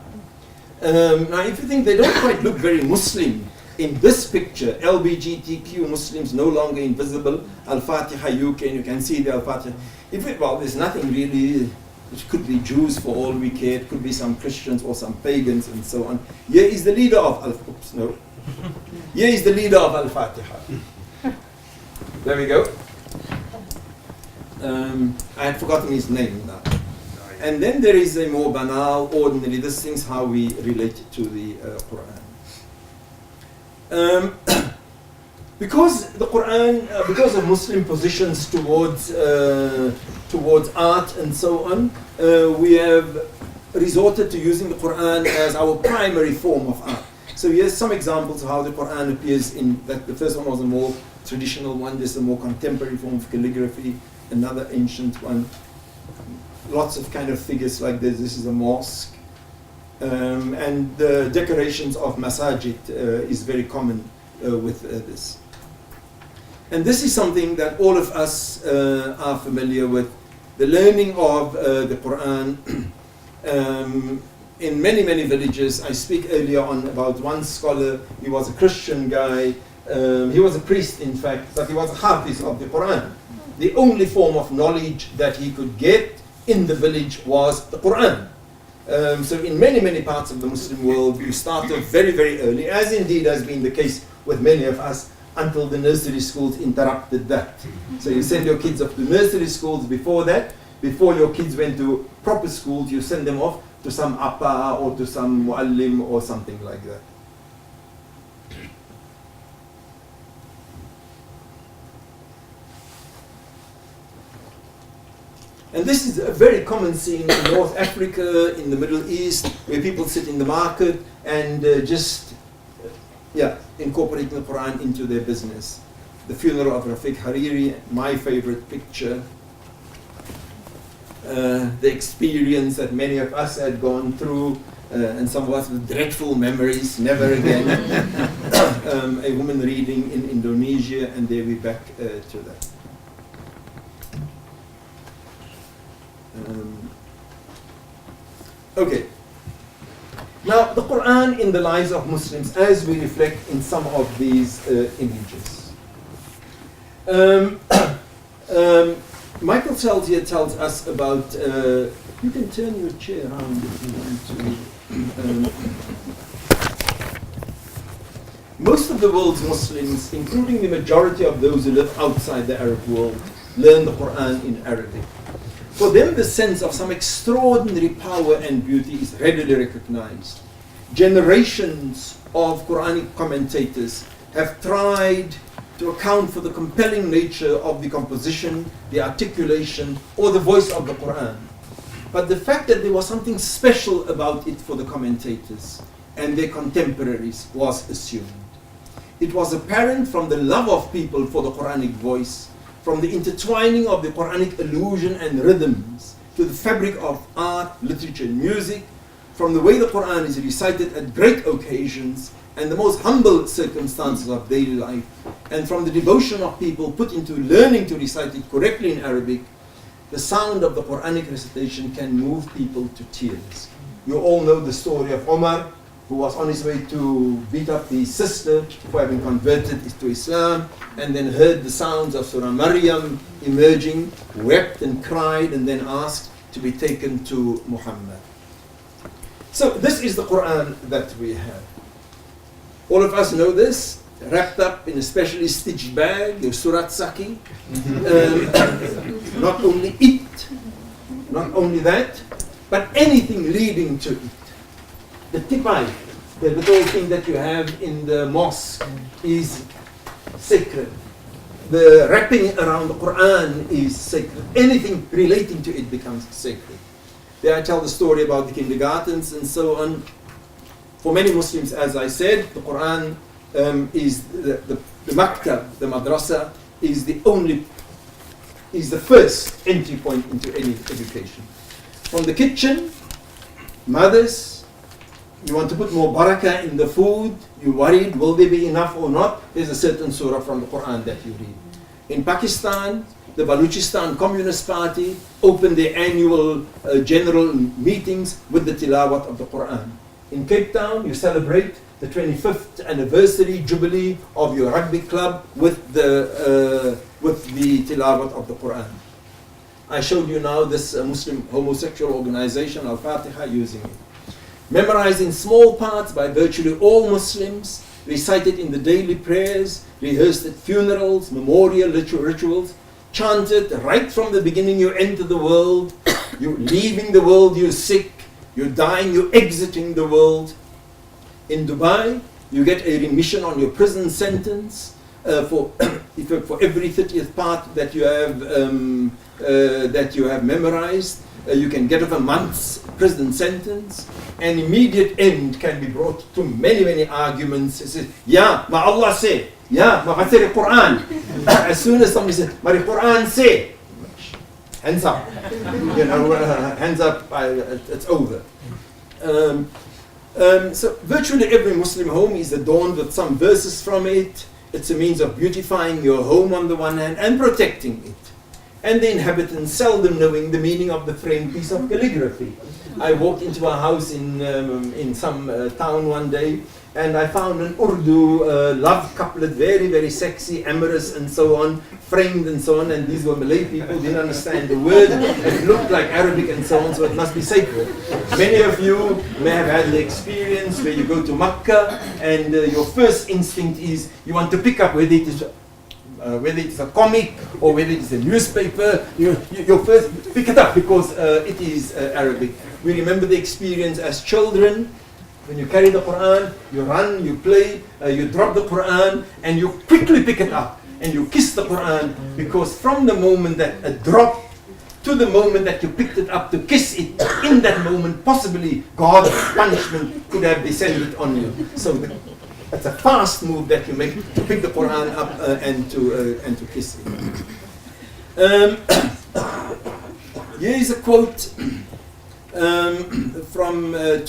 Now, if you think they don't quite look very Muslim, in this picture, LGBTQ Muslims no longer invisible, Al-Fatiha UK, and you can see the Al-Fatiha. There's nothing really, it could be Jews for all we care, it could be some Christians or some pagans and so on. Here is the leader of Here is the leader of Al-Fatiha. There we go. I had forgotten his name now. And then there is a more banal, ordinary, this thing's how we relate it to the Quran. Because the Quran, because of Muslim positions towards art and so on, we have resorted to using the Quran as our primary form of art. So here's some examples of how the Quran appears in that. The first one was a more traditional one. There's a more contemporary form of calligraphy, another ancient one. Lots of kind of figures like this. This is a mosque. And the decorations of masajid is very common with this. And this is something that all of us are familiar with. The learning of the Quran in many, many villages. I speak earlier on about one scholar. He was a Christian guy. He was a priest, in fact, but he was a hafiz of the Qur'an. The only form of knowledge that he could get in the village was the Qur'an. So in many, many parts of the Muslim world, you started very, very early, as indeed has been the case with many of us, until the nursery schools interrupted that. So you send your kids off to nursery schools before that. Before your kids went to proper schools, you send them off to some appa or to some muallim or something like that. And this is a very common scene in North Africa, in the Middle East, where people sit in the market and incorporating the Quran into their business. The funeral of Rafiq Hariri, my favorite picture. The experience that many of us had gone through, and some of us with dreadful memories, never again. A woman reading in Indonesia, and there we're back to that. Okay. Now, the Quran in the lives of Muslims, as we reflect in some of these images. Michael Sells here tells us about, you can turn your chair around if you want to. Most of the world's Muslims, including the majority of those who live outside the Arab world, learn the Quran in Arabic. For them, the sense of some extraordinary power and beauty is readily recognized. Generations of Quranic commentators have tried to account for the compelling nature of the composition, the articulation, or the voice of the Quran. But the fact that there was something special about it for the commentators and their contemporaries was assumed. It was apparent from the love of people for the Quranic voice, from the intertwining of the Quranic allusion and rhythms to the fabric of art, literature, and music, from the way the Quran is recited at great occasions and the most humble circumstances of daily life, and from the devotion of people put into learning to recite it correctly in Arabic, the sound of the Quranic recitation can move people to tears. You all know the story of Omar, who was on his way to beat up his sister for having converted to Islam, and then heard the sounds of Surah Maryam emerging, wept and cried, and then asked to be taken to Muhammad. So this is the Quran that we have. All of us know this, wrapped up in a specially stitched bag, your Surat Saki. Not only it, not only that, but anything leading to it. The tipai, the little thing that you have in the mosque, is sacred. The wrapping around the Quran is sacred. Anything relating to it becomes sacred. There I tell the story about the kindergartens and so on. For many Muslims, as I said, the Quran is the maktab, the madrasa, is the first entry point into any education. From the kitchen, mothers, you want to put more barakah in the food, you're worried, will there be enough or not? There's a certain surah from the Quran that you read. In Pakistan, the Balochistan Communist Party opened their annual general meetings with the tilawat of the Quran. In Cape Town, you celebrate the 25th anniversary jubilee of your rugby club with the tilawat of the Quran. I showed you now this Muslim homosexual organization, Al-Fatiha, using it. Memorized in small parts by virtually all Muslims, recited in the daily prayers, rehearsed at funerals, memorial rituals, chanted right from the beginning. You enter the world, you're leaving the world, you're sick, you're dying, you're exiting the world. In Dubai, you get a remission on your prison sentence for every 30th part that you have memorized. You can get off a month's prison sentence. An immediate end can be brought to many, many arguments. It says, yeah, ma Allah say, yeah, ma the Quran. As soon as somebody says, ma the Quran say, hands up. Hands up, it's over. So virtually every Muslim home is adorned with some verses from it. It's a means of beautifying your home on the one hand and protecting it. and the inhabitants seldom knowing the meaning of the framed piece of calligraphy. I walked into a house in some town one day, and I found an Urdu love couplet, very, very sexy, amorous, and so on, framed and so on, and these were Malay people, didn't understand the word, it looked like Arabic and so on, so it must be sacred. Many of you may have had the experience where you go to Mecca, and your first instinct is you want to pick up whether it is a comic or whether it is a newspaper, you first pick it up because it is Arabic. We remember the experience as children. When you carry the Qur'an, you run, you play, you drop the Qur'an, and you quickly pick it up, and you kiss the Qur'an, because from the moment that it dropped to the moment that you picked it up to kiss it, in that moment, possibly God's punishment could have descended on you. So it's a fast move that you make to pick the Qur'an up and to kiss it. Here is a quote from a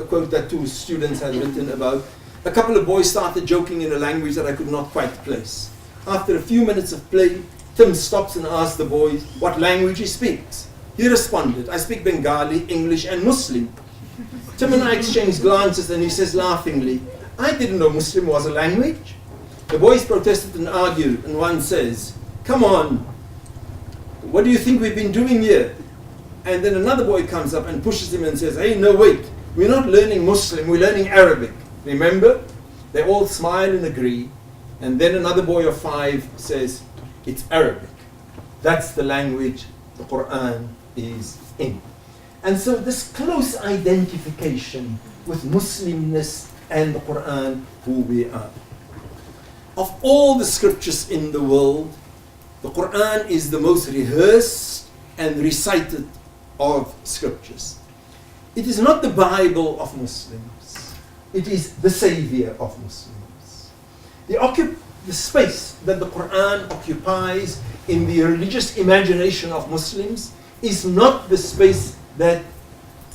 quote that two students had written about. A couple of boys started joking in a language that I could not quite place. After a few minutes of play, Tim stops and asks the boy what language he speaks. He responded, I speak Bengali, English and Muslim. Tim and I exchanged glances and he says laughingly, I didn't know Muslim was a language. The boys protested and argued, and one says, come on, what do you think we've been doing here? And then another boy comes up and pushes him and says, hey, no, wait, we're not learning Muslim, we're learning Arabic. Remember? They all smile and agree. And then another boy of 5 says, it's Arabic. That's the language the Qur'an is in. And so this close identification with Muslimness and the Qur'an, who we are. Of all the scriptures in the world, the Qur'an is the most rehearsed and recited of scriptures. It is not the Bible of Muslims. It is the Savior of Muslims. The space that the Qur'an occupies in the religious imagination of Muslims is not the space that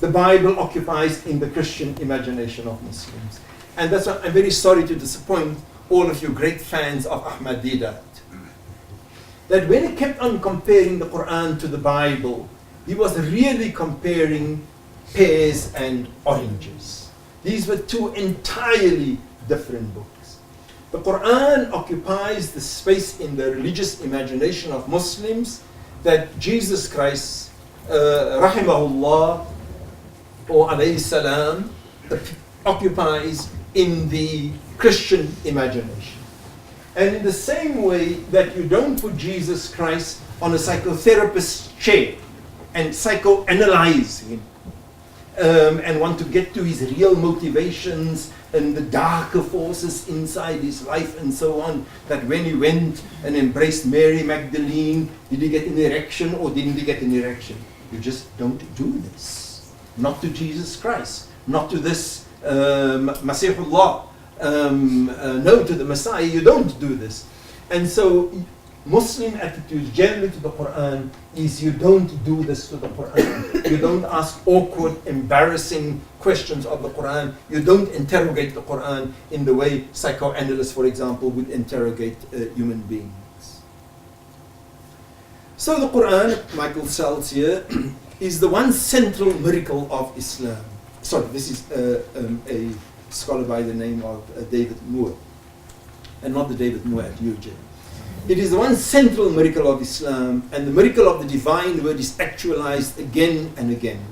the Bible occupies in the Christian imagination of Muslims. And that's why I'm very sorry to disappoint all of you great fans of Ahmad Didat. That when he kept on comparing the Qur'an to the Bible, he was really comparing pears and oranges. These were two entirely different books. The Qur'an occupies the space in the religious imagination of Muslims that Jesus Christ, rahimahullah, or alayhi salam, occupies in the Christian imagination. And in the same way that you don't put Jesus Christ on a psychotherapist's chair and psychoanalyze him and want to get to his real motivations and the darker forces inside his life and so on, that when he went and embraced Mary Magdalene, did he get an erection or didn't he get an erection? You just don't do this. Not to Jesus Christ, not to this Masihullah. No, to the Messiah, you don't do this. And so Muslim attitude generally to the Qur'an is you don't do this to the Qur'an. You don't ask awkward, embarrassing questions of the Qur'an. You don't interrogate the Qur'an in the way psychoanalysts, for example, would interrogate human beings. So the Qur'an, Michael Sells here, is the one central miracle of Islam. Sorry, this is a scholar by the name of David Moore, and not the David Moore at UJ. It is the one central miracle of Islam, and the miracle of the divine word is actualized again and again,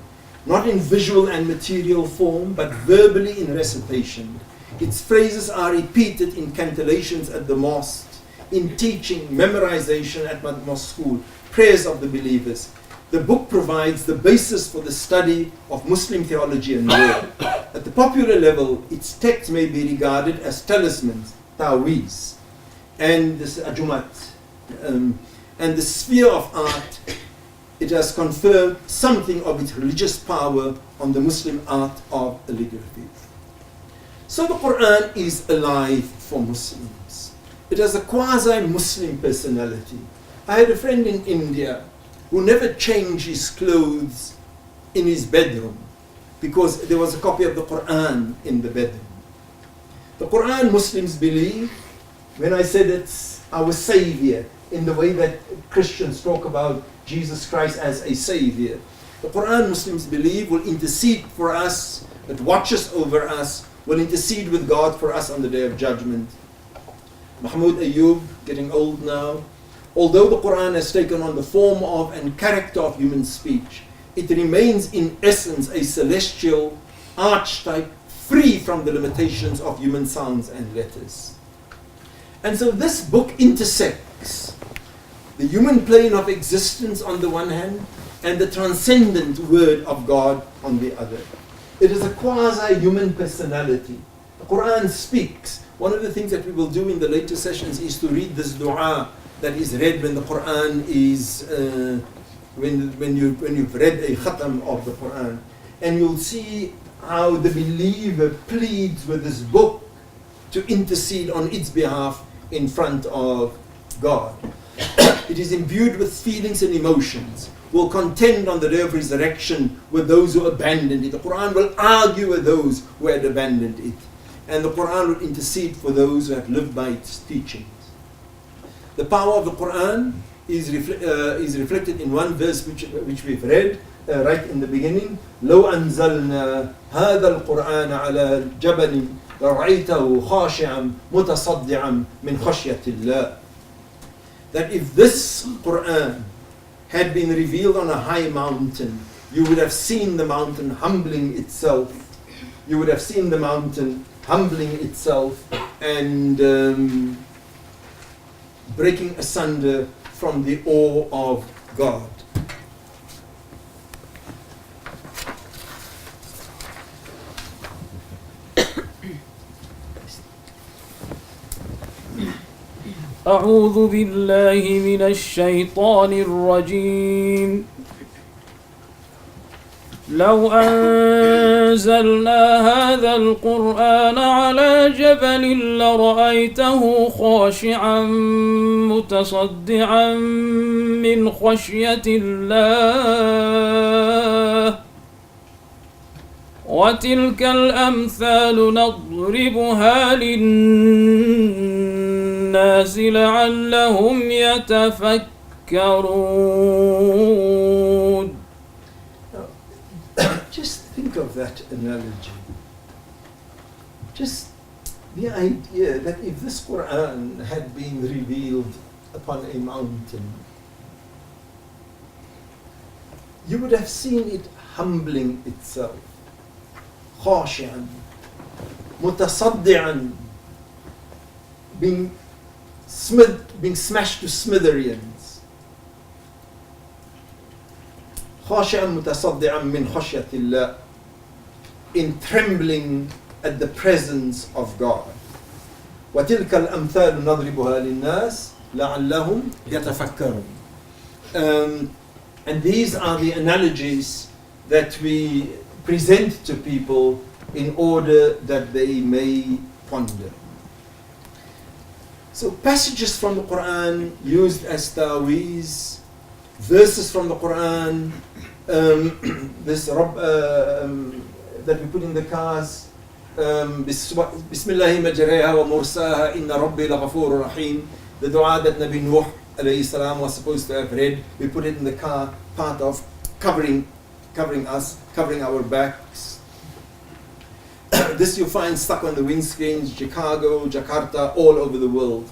not in visual and material form, but verbally in recitation. Its phrases are repeated in cantillations at the mosque, in teaching, memorization at mosque school, prayers of the believers. The book provides the basis for the study of Muslim theology and law. At the popular level, its text may be regarded as talismans, ta'weez, and this ajumat, and the sphere of art. It has conferred something of its religious power on the Muslim art of calligraphy. So the Qur'an is alive for Muslims. It has a quasi-Muslim personality. I had a friend in India who never changed his clothes in his bedroom because there was a copy of the Qur'an in the bedroom. The Qur'an, Muslims believe, when I said it's our savior, in the way that Christians talk about Jesus Christ as a savior. The Quran, Muslims believe, will intercede for us, it watches over us, will intercede with God for us on the Day of Judgment. Mahmoud Ayyub, getting old now, although the Quran has taken on the form of and character of human speech, it remains in essence a celestial archetype free from the limitations of human sounds and letters. And so this book intersects the human plane of existence on the one hand and the transcendent word of God on the other. It is a quasi-human personality. The Quran speaks. One of the things that we will do in the later sessions is to read this dua that is read when the Quran is, when you've read a khatam of the Quran. And you'll see how the believer pleads with this book to intercede on its behalf in front of God. It is imbued with feelings and emotions, will contend on the day of resurrection with those who abandoned it. The Quran will argue with those who had abandoned it. And the Quran will intercede for those who have lived by its teachings. The power of the Quran is reflected in one verse which we've read right in the beginning. لو أنزلنا هذا القرآن على جبل لرأيته خاشعا متصدعا من خشية الله. That if this Quran had been revealed on a high mountain, you would have seen the mountain humbling itself. You would have seen the mountain humbling itself and breaking asunder from the awe of God. أعوذ بالله من الشيطان الرجيم لو أنزلنا هذا القرآن على جبل لرأيته خاشعا متصدعا من خشية الله وتلك الأمثال نضربها للناس لعلهم يتفكرون. Just think of that analogy. Just the idea that if this Quran had been revealed upon a mountain, you would have seen it humbling itself. خاشعا متصدعا, being smashed to smithereens. خاشعا متصدعا من خشية الله, in trembling at the presence of God. وتلك الأمثال نضربها للناس لعلهم يتفكرون. And these are the analogies that we present to people in order that they may ponder. So passages from the Quran used as ta'weez, verses from the Quran, this that we put in the cars, Bismillahi majraha wa mursaha inna rabbi laghafurur rahim, the dua that Nabi Nuh alayhi salam was supposed to have read, we put it in the car, part of covering us, covering our backs. This you find stuck on the windscreens, Chicago, Jakarta, all over the world.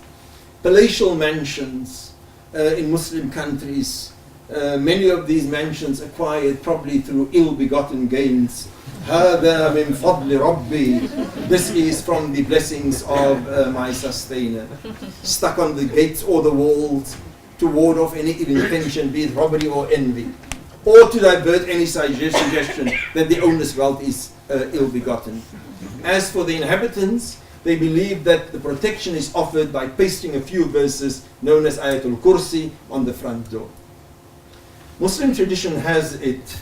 Palatial mansions in Muslim countries. Many of these mansions acquired probably through ill-begotten gains. هذا من فضل ربي. This is from the blessings of my sustainer. Stuck on the gates or the walls to ward off any ill intention, be it robbery or envy, or to divert any suggestion that the owner's wealth is ill-begotten. As for the inhabitants, they believe that the protection is offered by pasting a few verses known as Ayatul Kursi on the front door. Muslim tradition has it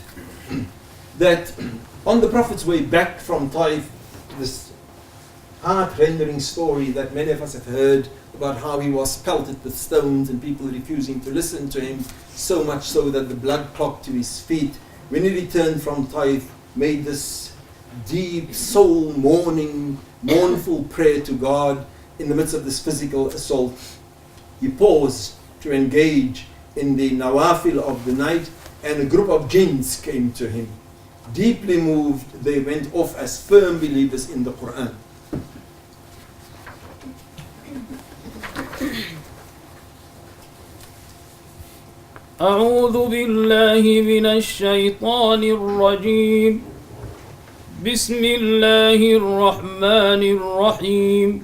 that on the Prophet's way back from Taif, this heart-rendering story that many of us have heard about how he was pelted with stones and people refusing to listen to him, so much so that the blood clogged to his feet. When he returned from Taif, made this deep soul mournful prayer to God in the midst of this physical assault. He paused to engage in the nawafil of the night, and a group of jinns came to him. Deeply moved, they went off as firm believers in the Qur'an. أعوذ بالله من الشيطان الرجيم بسم الله الرحمن الرحيم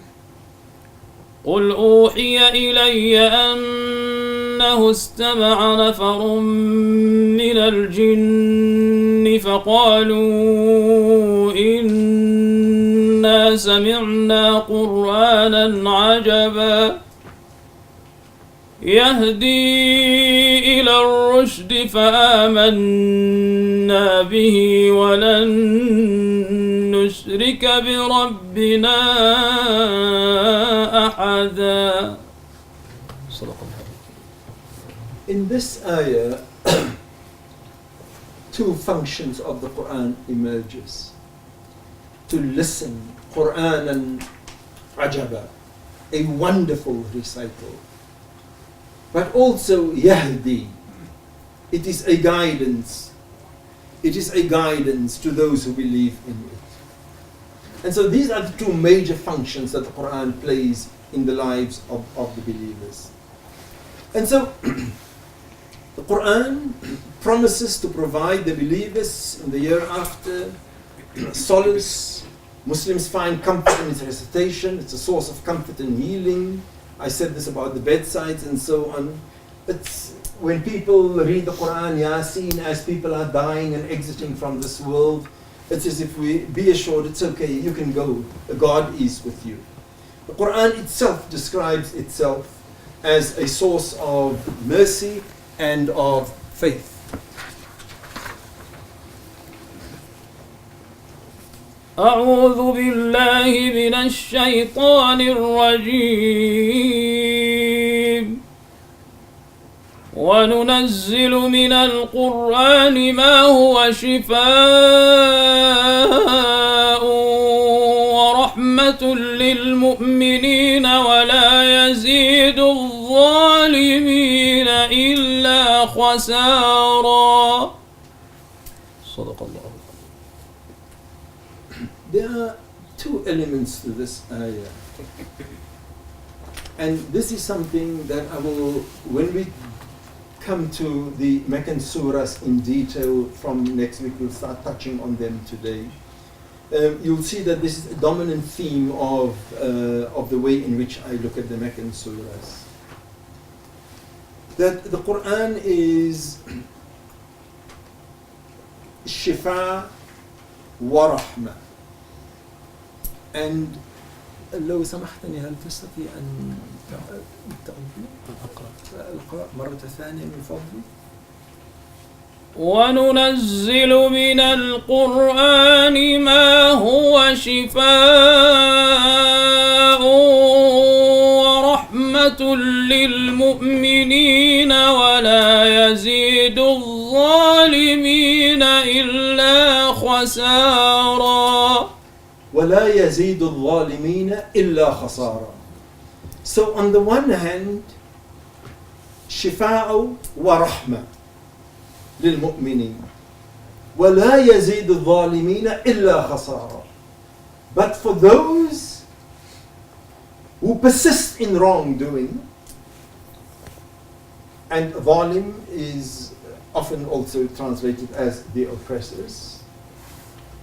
قل أوحي إلي أنه استمع نفر من الجن فقالوا إنا سمعنا قرآنا عجبا يهدي إلى الرشد فآمنا به ولن نشرك بربنا أحدا. In this ayah, two functions of the Qur'an emerges. To listen, Qur'anan ajaba, a wonderful recital. But also Yahdi, it is a guidance. It is a guidance to those who believe in it. And so these are the two major functions that the Qur'an plays in the lives of the believers. And so the Qur'an promises to provide the believers in the year after solace. Muslims find comfort in its recitation. It's a source of comfort and healing. I said this about the bedsides and so on. It's when people read the Qur'an, Yasin, as people are dying and exiting from this world, it's as if we be assured it's okay, you can go, God is with you. The Qur'an itself describes itself as a source of mercy and of faith. أعوذ بالله من الشيطان الرجيم وننزل من القرآن ما هو شفاء ورحمة للمؤمنين ولا يزيد الظالمين إلا خسارا. صدق الله. There are two elements to this ayah. And this is something that I will, when we come to the Meccan suras in detail from next week, we'll start touching on them today. You'll see that this is a dominant theme of the way in which I look at the Meccan suras. That the Qur'an is shifa wa rahmah. And لو سمحتني هل تستطيع أن أقرأ مرة ثانية من فضلك؟ وننزل من القرآن ما هو شفاء ورحمة للمؤمنين ولا يزيد الظالمين إلا خسارا. وَلَا يَزِيدُ الظَّالِمِينَ إِلَّا خَسَارًا. So on the one hand, شِفَاءُ وَرَحْمَةٌ لِلْمُؤْمِنِينَ وَلَا يَزِيدُ الظَّالِمِينَ إِلَّا خَسَارًا. But for those who persist in wrongdoing, and zalim is often also translated as the oppressors,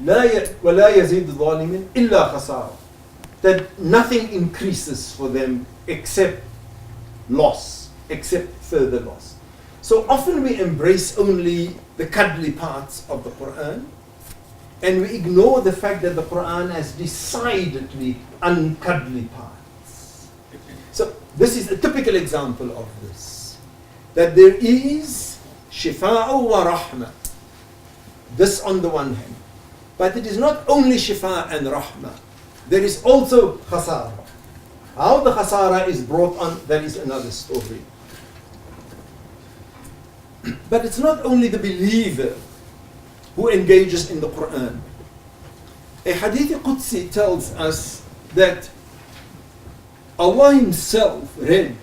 وَلَا يَزِيدُ الظَّالِمِينَ إِلَّا خَسَارًا, that nothing increases for them except loss, except further loss. So often we embrace only the cuddly parts of the Qur'an, and we ignore the fact that the Qur'an has decidedly uncuddly parts. So this is a typical example of this, that there is shifa'u wa rahmah, this on the one hand. But it is not only shifa and rahmah. There is also khasara. How the khasara is brought on, that is another story. But it's not only the believer who engages in the Qur'an. A hadith Qudsi tells us that Allah Himself read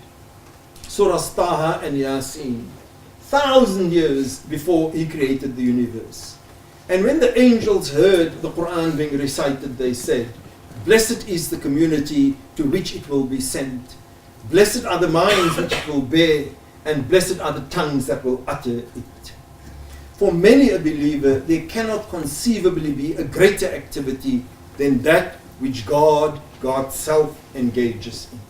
Surahs Taha and Yasin, 1,000 years before he created the universe. And when the angels heard the Qur'an being recited, they said, "Blessed is the community to which it will be sent. Blessed are the minds which it will bear, and blessed are the tongues that will utter it." For many a believer, there cannot conceivably be a greater activity than that which God's self engages in.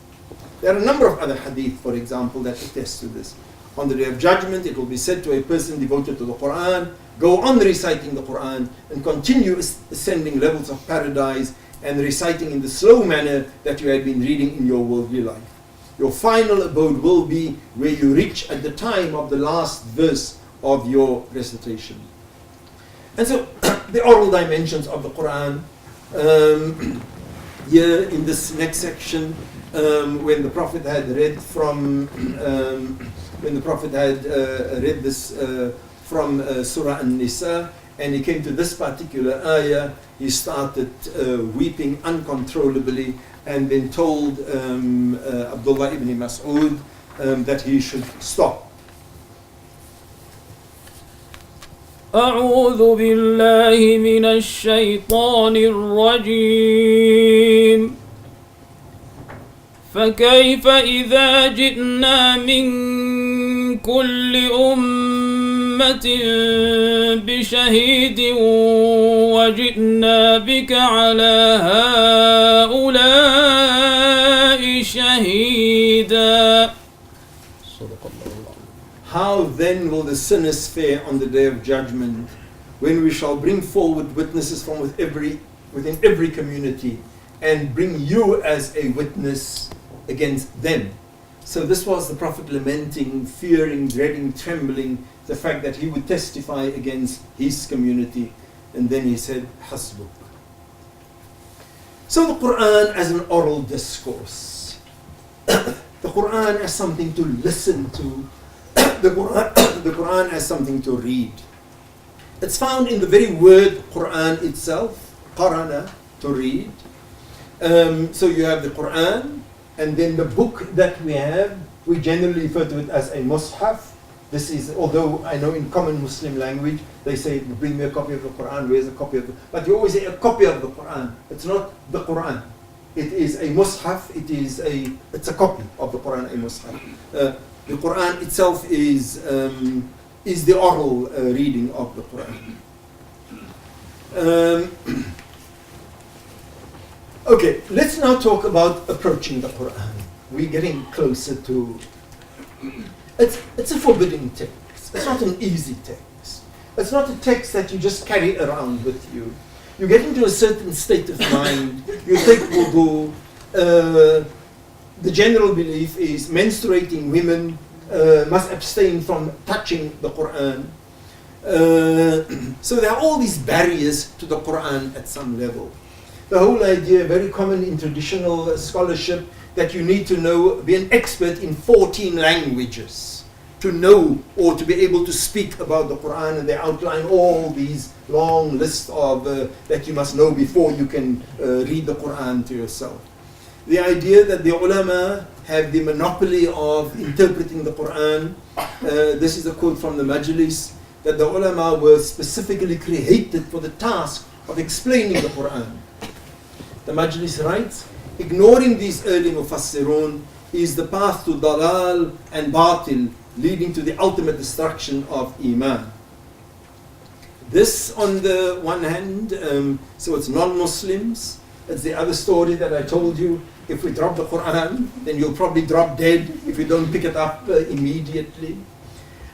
There are a number of other hadith, for example, that attest to this. On the Day of Judgment, it will be said to a person devoted to the Qur'an, go on reciting the Qur'an and continue ascending levels of paradise and reciting in the slow manner that you had been reading in your worldly life. Your final abode will be where you reach at the time of the last verse of your recitation. And so, the oral dimensions of the Qur'an, here in this next section, when the Prophet had read from, read this from Surah An-Nisa, and he came to this particular ayah, he started weeping uncontrollably, and then told Abdullah ibn Mas'ud that he should stop. أعوذ بالله من الشيطان الرجيم فكيف إذا جئنا من كل أمة بشهيد وجئنا بك على هؤلاء شهيدا. How then will the sinners fare on the Day of Judgment, when we shall bring forward witnesses from within every community and bring you as a witness against them? So this was the Prophet lamenting, fearing, dreading, trembling the fact that he would testify against his community. And then he said, Hasbuk. So the Qur'an as an oral discourse. The Qur'an as something to listen to. The Qur'an as something to read. It's found in the very word Qur'an itself, qarana, to read. So you have the Qur'an, and then the book that we have, we generally refer to it as a mushaf. This is, although I know in common Muslim language, they say, bring me a copy of the Qur'an, where's a copy of the... But you always say a copy of the Qur'an. It's not the Qur'an. It is a mushaf, it's a copy of the Qur'an, a mushaf. The Qur'an itself is the oral reading of the Qur'an. Okay, let's now talk about approaching the Qur'an. We're getting closer to... It's a forbidding text. It's not an easy text. It's not a text that you just carry around with you. You get into a certain state of mind. You take wudu. The general belief is menstruating women must abstain from touching the Qur'an. So there are all these barriers to the Qur'an at some level. The whole idea, very common in traditional scholarship, that you need to be an expert in 14 languages to know or to be able to speak about the Qur'an, and they outline all these long lists of that you must know before you can read the Qur'an to yourself. The idea that the ulama have the monopoly of interpreting the Qur'an, this is a quote from the Majlis, that the ulama were specifically created for the task of explaining the Qur'an. The Majlis writes, ignoring these early mufassirun is the path to dalal and batil, leading to the ultimate destruction of iman. This on the one hand, so it's non-Muslims. It's the other story that I told you. If we drop the Qur'an, then you'll probably drop dead if you don't pick it up immediately.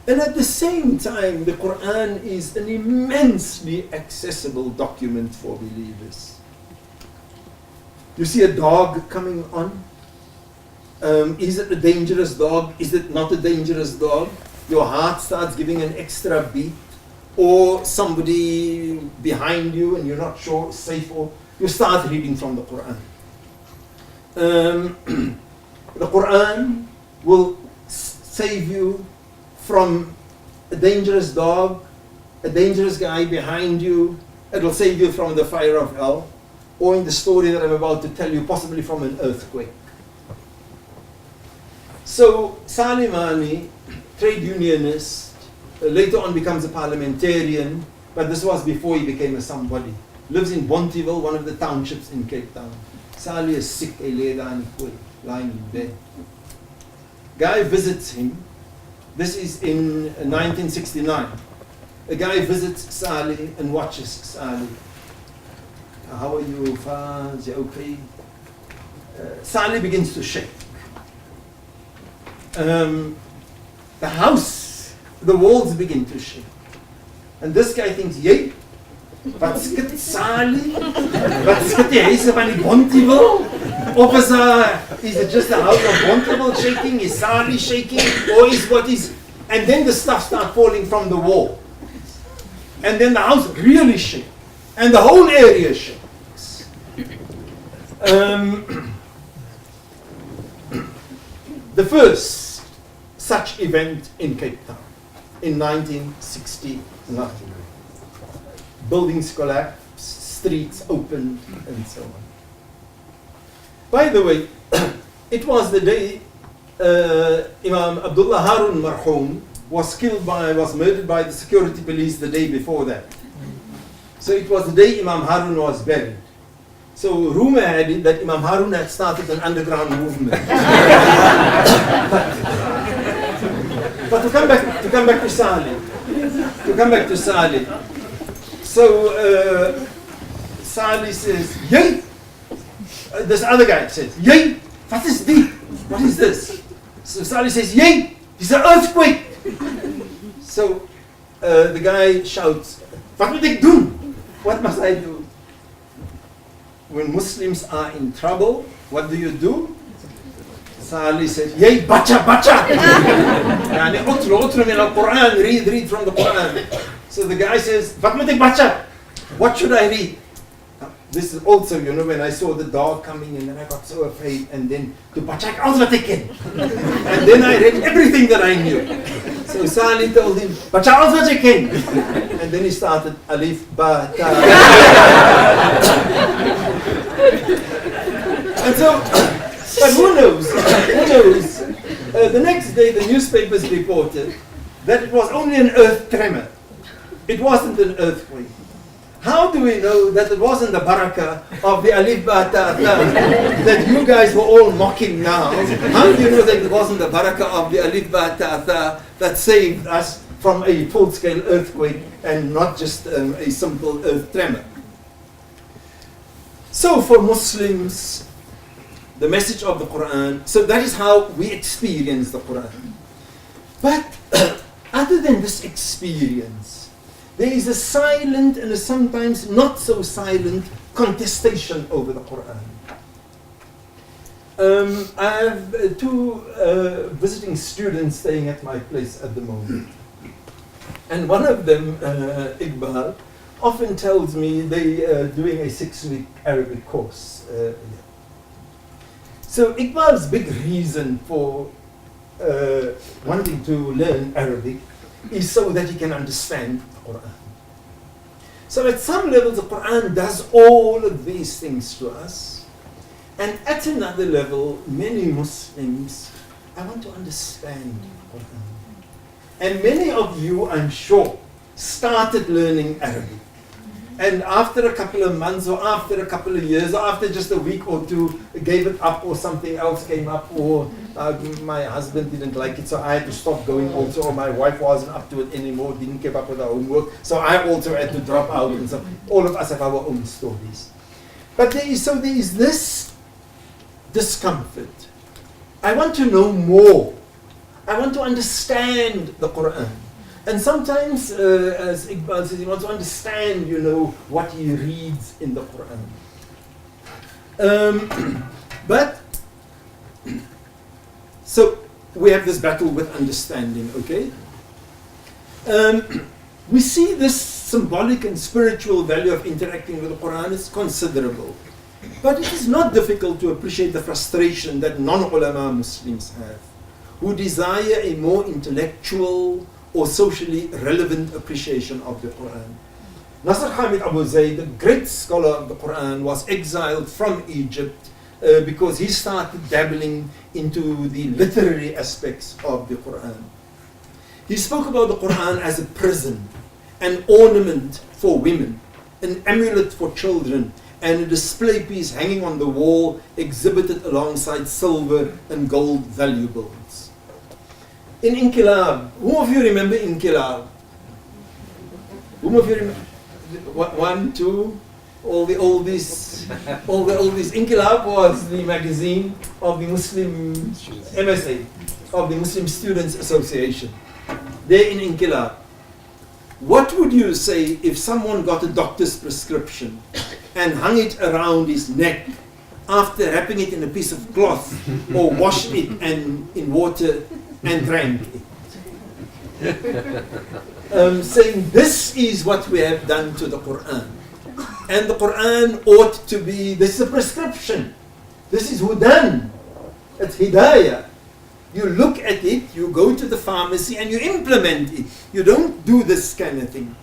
And at the same time, the Qur'an is an immensely accessible document for believers. You see a dog coming on. Is it a dangerous dog? Is it not a dangerous dog? Your heart starts giving an extra beat. Or somebody behind you and you're not sure, safe, or you start reading from the Qur'an. The Qur'an will save you from a dangerous dog, a dangerous guy behind you. It will save you from the fire of hell. Or in the story that I'm about to tell you, possibly from an earthquake. So Salimani, trade unionist, later on becomes a parliamentarian, but this was before he became a somebody. Lives in Bonteville, one of the townships in Cape Town. Sali is sick, lying in bed. Guy visits him. This is in 1969. A guy visits Sali and watches Sali. How are you, Faz? You okay? Sali begins to shake. The house, the walls begin to shake. And this guy thinks, yay, wat skit Sali? Wat skit die huise van die Bonteville? Of is it just the house of Bonteville shaking? Is Sali shaking? Or is what is... And then the stuff starts falling from the wall. And then the house really shakes. And the whole area shakes. The first such event in Cape Town in 1969. Buildings collapsed, streets opened, and so on. By the way, it was the day Imam Abdullah Harun Marhoum was murdered by the security police the day before that. So it was the day Imam Harun was buried. So rumor had it that Imam Harun had started an underground movement. But to come back to Salih. So Salih says, yay! This other guy says, yay! What is this? What is this? So Salih says, yay! It's an earthquake! So the guy shouts, what will they do? What must I do? When Muslims are in trouble, what do? Salih says, yay, bacha, bacha! Yani, utlu min al-Qur'an, read from the Qur'an. So the guy says, what will they bacha? What should I read? This is also, when I saw the dog coming in, and I got so afraid, and then to bacha al-Fatikin. And then I read everything that I knew. So Salih told him, bacha al-Fatikin. And then he started, alif, ba, ta. And so, but who knows? The next day the newspapers reported that it was only an earth tremor. It wasn't an earthquake. How do we know that it wasn't the barakah of the alif ba ta ta that you guys were all mocking now? How do you know that it wasn't the barakah of the alif ba ta ta that saved us from a full-scale earthquake and not just a simple earth tremor? So for Muslims, the message of the Qur'an, so that is how we experience the Qur'an. But other than this experience, there is a silent and a sometimes not so silent contestation over the Qur'an. I have two visiting students staying at my place at the moment. And one of them, Iqbal, often tells me they are doing a 6-week Arabic course. So Iqbal's big reason for wanting to learn Arabic is so that he can understand the Qur'an. So at some level the Qur'an does all of these things to us. And at another level, many Muslims, I want to understand the Qur'an. And many of you, I'm sure, started learning Arabic. And after a couple of months, or after a couple of years, or after just a week or two, gave it up, or something else came up, or my husband didn't like it, so I had to stop going also, or my wife wasn't up to it anymore, didn't keep up with her homework, so I also had to drop out, and so all of us have our own stories. But there is this discomfort. I want to know more. I want to understand the Qur'an. And sometimes, as Iqbal says, he wants to understand, what he reads in the Qur'an. So we have this battle with understanding, okay? We see this symbolic and spiritual value of interacting with the Qur'an is considerable. But it is not difficult to appreciate the frustration that non-ulama Muslims have, who desire a more intellectual or socially relevant appreciation of the Qur'an. Nasr Hamid Abu Zayd, the great scholar of the Qur'an, was exiled from Egypt because he started dabbling into the literary aspects of the Qur'an. He spoke about the Qur'an as a prison, an ornament for women, an amulet for children, and a display piece hanging on the wall exhibited alongside silver and gold valuables. In Inqilab, who of you remember Inqilab? Who of you remember? One, two, all the oldies. Inqilab was the magazine of the Muslim MSA, of the Muslim Students Association. There in Inqilab. What would you say if someone got a doctor's prescription and hung it around his neck after wrapping it in a piece of cloth or washed it in water and drank it? Saying this is what we have done to the Qur'an. And the Qur'an ought to be, this is a prescription. This is hudan. It's hidayah. You look at it, you go to the pharmacy and you implement it. You don't do this kind of thing.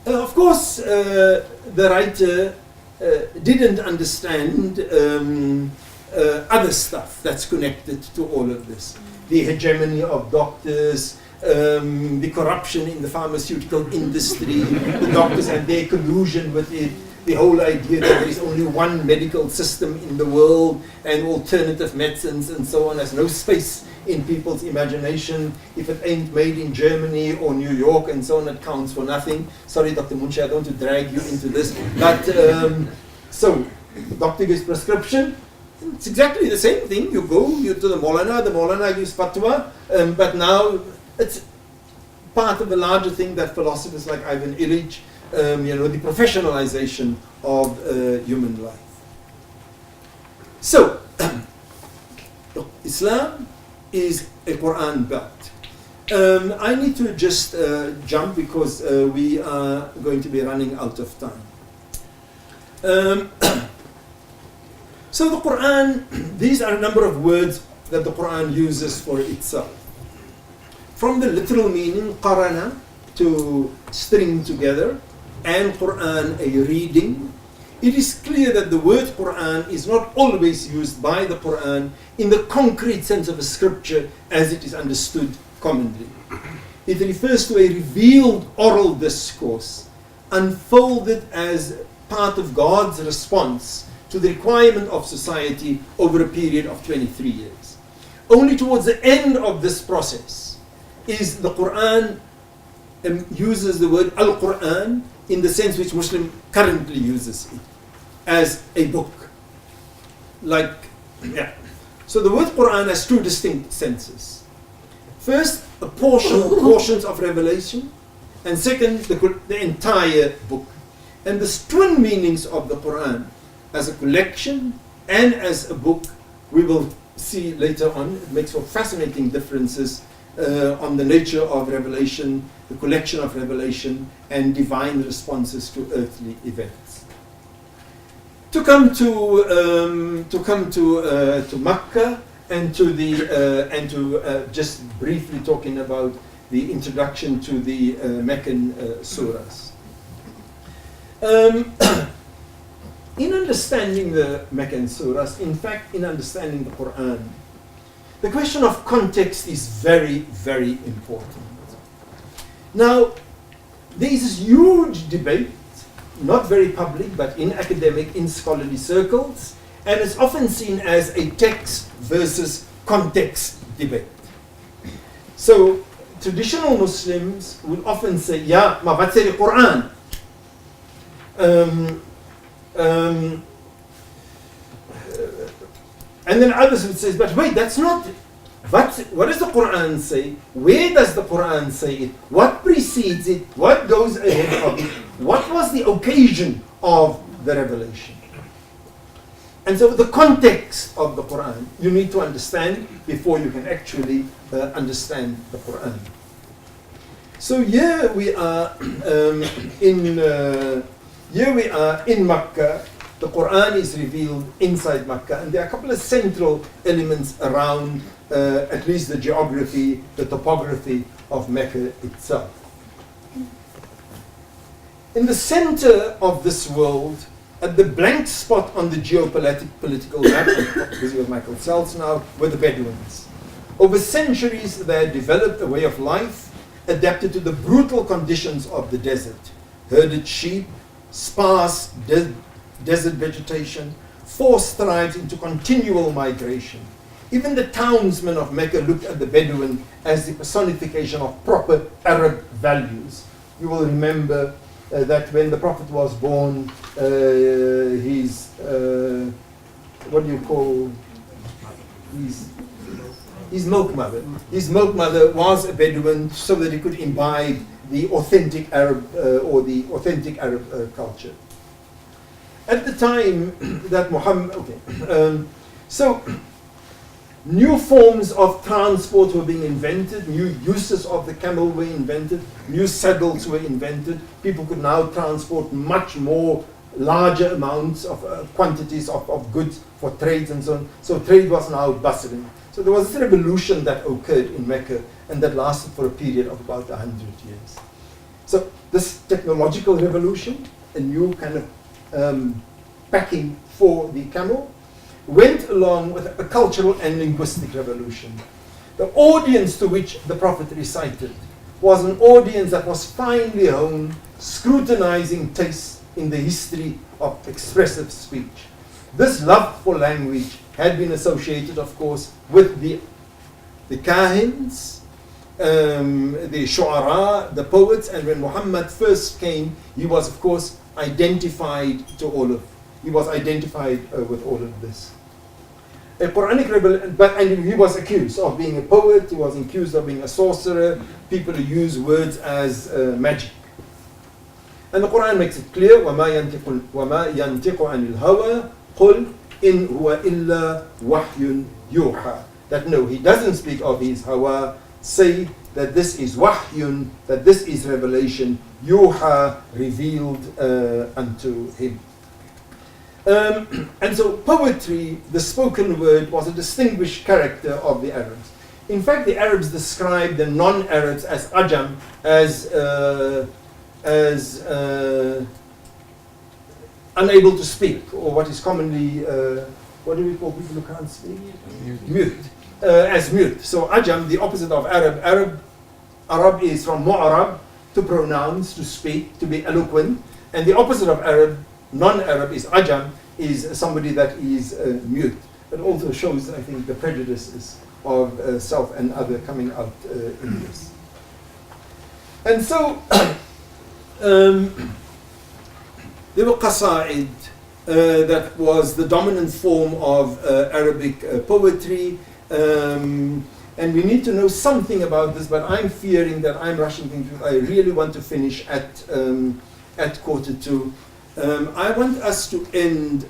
Of course, the writer didn't understand other stuff that's connected to all of this. The hegemony of doctors, the corruption in the pharmaceutical industry, the doctors and their collusion with it, the whole idea that there is only one medical system in the world and alternative medicines and so on has no space in people's imagination. If it ain't made in Germany or New York and so on, it counts for nothing. Sorry, Dr. Munshi, I don't want to drag you into this. But, so, doctor gives prescription. It's exactly the same thing. You go to the Maulana gives fatwa, but now it's part of a larger thing that philosophers like Ivan Illich, the professionalization of human life. So, Islam is a Qur'an belt. I need to just jump because we are going to be running out of time. So the Qur'an, these are a number of words that the Qur'an uses for itself. From the literal meaning, qarana, to string together, and Qur'an, a reading, it is clear that the word Qur'an is not always used by the Qur'an in the concrete sense of a scripture as it is understood commonly. It refers to a revealed oral discourse, unfolded as part of God's response to the requirement of society over a period of 23 years. Only towards the end of this process is the Qur'an uses the word Al-Qur'an in the sense which Muslim currently uses it, as a book. So the word Qur'an has two distinct senses. First, portions of revelation, and second, the entire book. And the twin meanings of the Qur'an, as a collection and as a book, we will see later on. It makes for fascinating differences on the nature of revelation, the collection of revelation, and divine responses to earthly events. To come to Makkah and to just briefly talking about the introduction to the Meccan suras. In understanding the Meccan suras, in fact, in understanding the Quran, the question of context is very, very important. Now, there is this huge debate, not very public, but in academic, in scholarly circles, and it's often seen as a text versus context debate. So, traditional Muslims will often say, yeah, maar wat sê die Quran? And then others would say, but wait, that's not, what does the Quran say? Where does the Quran say it? What precedes it? What goes ahead of it? What was the occasion of the revelation? And so the context of the Quran, you need to understand before you can actually understand the Quran. So here we are in Makkah. The Quran is revealed inside Makkah, and there are a couple of central elements around at least the geography, the topography of Mecca itself. In the center of this world At the blank spot on the geopolitical map, I'm busy with Michael Sells now, were the Bedouins. Over centuries, they had developed a way of life adapted to the brutal conditions of the desert. Herded sheep, sparse desert vegetation, forced tribes into continual migration. Even the townsmen of Mecca looked at the Bedouin as the personification of proper Arab values. You will remember that when the Prophet was born, his what do you call his milk mother? His milk mother was a Bedouin, so that he could imbibe the authentic Arab culture. At the time that Muhammad, so new forms of transport were being invented, new uses of the camel were invented, new saddles were invented. People could now transport much more larger amounts of quantities of goods for trades and so on. So trade was now bustling. So there was this revolution that occurred in Mecca, and that lasted for a period of about 100 years. So this technological revolution, a new kind of packing for the camel, went along with a cultural and linguistic revolution. The audience to which the Prophet recited was an audience that was finely honed, scrutinizing tastes in the history of expressive speech. This love for language had been associated, of course, with the kahins, the shu'ara, the poets, and when Muhammad first came, he was, of course, identified with all of this. A Quranic and he was accused of being a poet, he was accused of being a sorcerer, people who use words as magic. And the Quran makes it clear, وَمَا يَنْتِقُ عَنِ الْهَوَىٰ قُلْ إِنْ هُوَ إِلَّا وَحْيٌ يُوحَىٰ. That no, he doesn't speak of his hawa, say that this is wahyun, that this is revelation, yuha, revealed unto him. And so poetry, the spoken word, was a distinguished character of the Arabs. In fact, the Arabs described the non-Arabs as ajam, as unable to speak, or what is commonly, what do we call people who can't speak? Mute. As mute. So ajam, the opposite of Arab. Arab is from mu'arab, to pronounce, to speak, to be eloquent. And the opposite of Arab, non-Arab, is ajam, is somebody that is mute. It also shows, I think, the prejudices of self and other coming out in this. And so, there were qasa'id, that was the dominant form of Arabic poetry. And we need to know something about this, but I'm fearing that I'm rushing things. I really want to finish at 1:45. I want us to end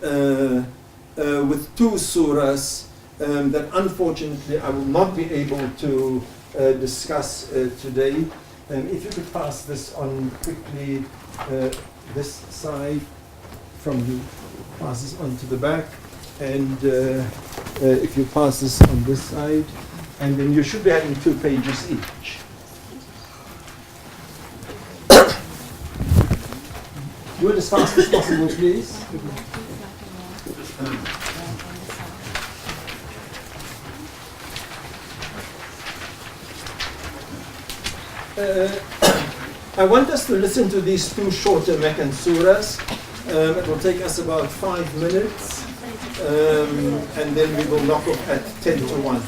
with two suras that unfortunately I will not be able to discuss today. If you could pass this on quickly, this side from you, pass this on to the back, and if you pass this on this side, and then you should be having 2 pages each. Do it as fast as possible, please. I want us to listen to these 2 shorter Meccan suras. It will take us about 5 minutes, and then we will knock off at 10 to 1.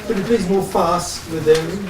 Could you please move fast with them?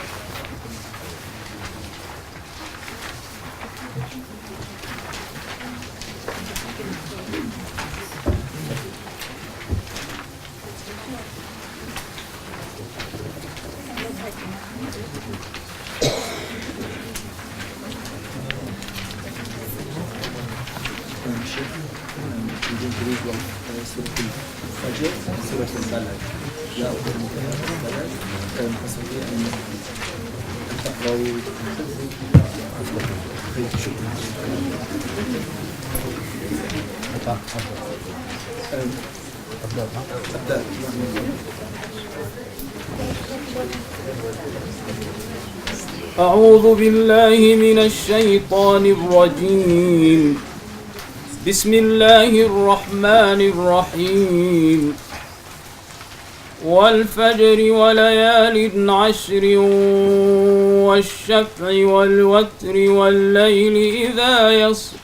أعوذ بالله من الشيطان الرجيم. بسم الله الرحمن الرحيم. والفجر وليال عشر والشفع والوتر والليل إذا يسر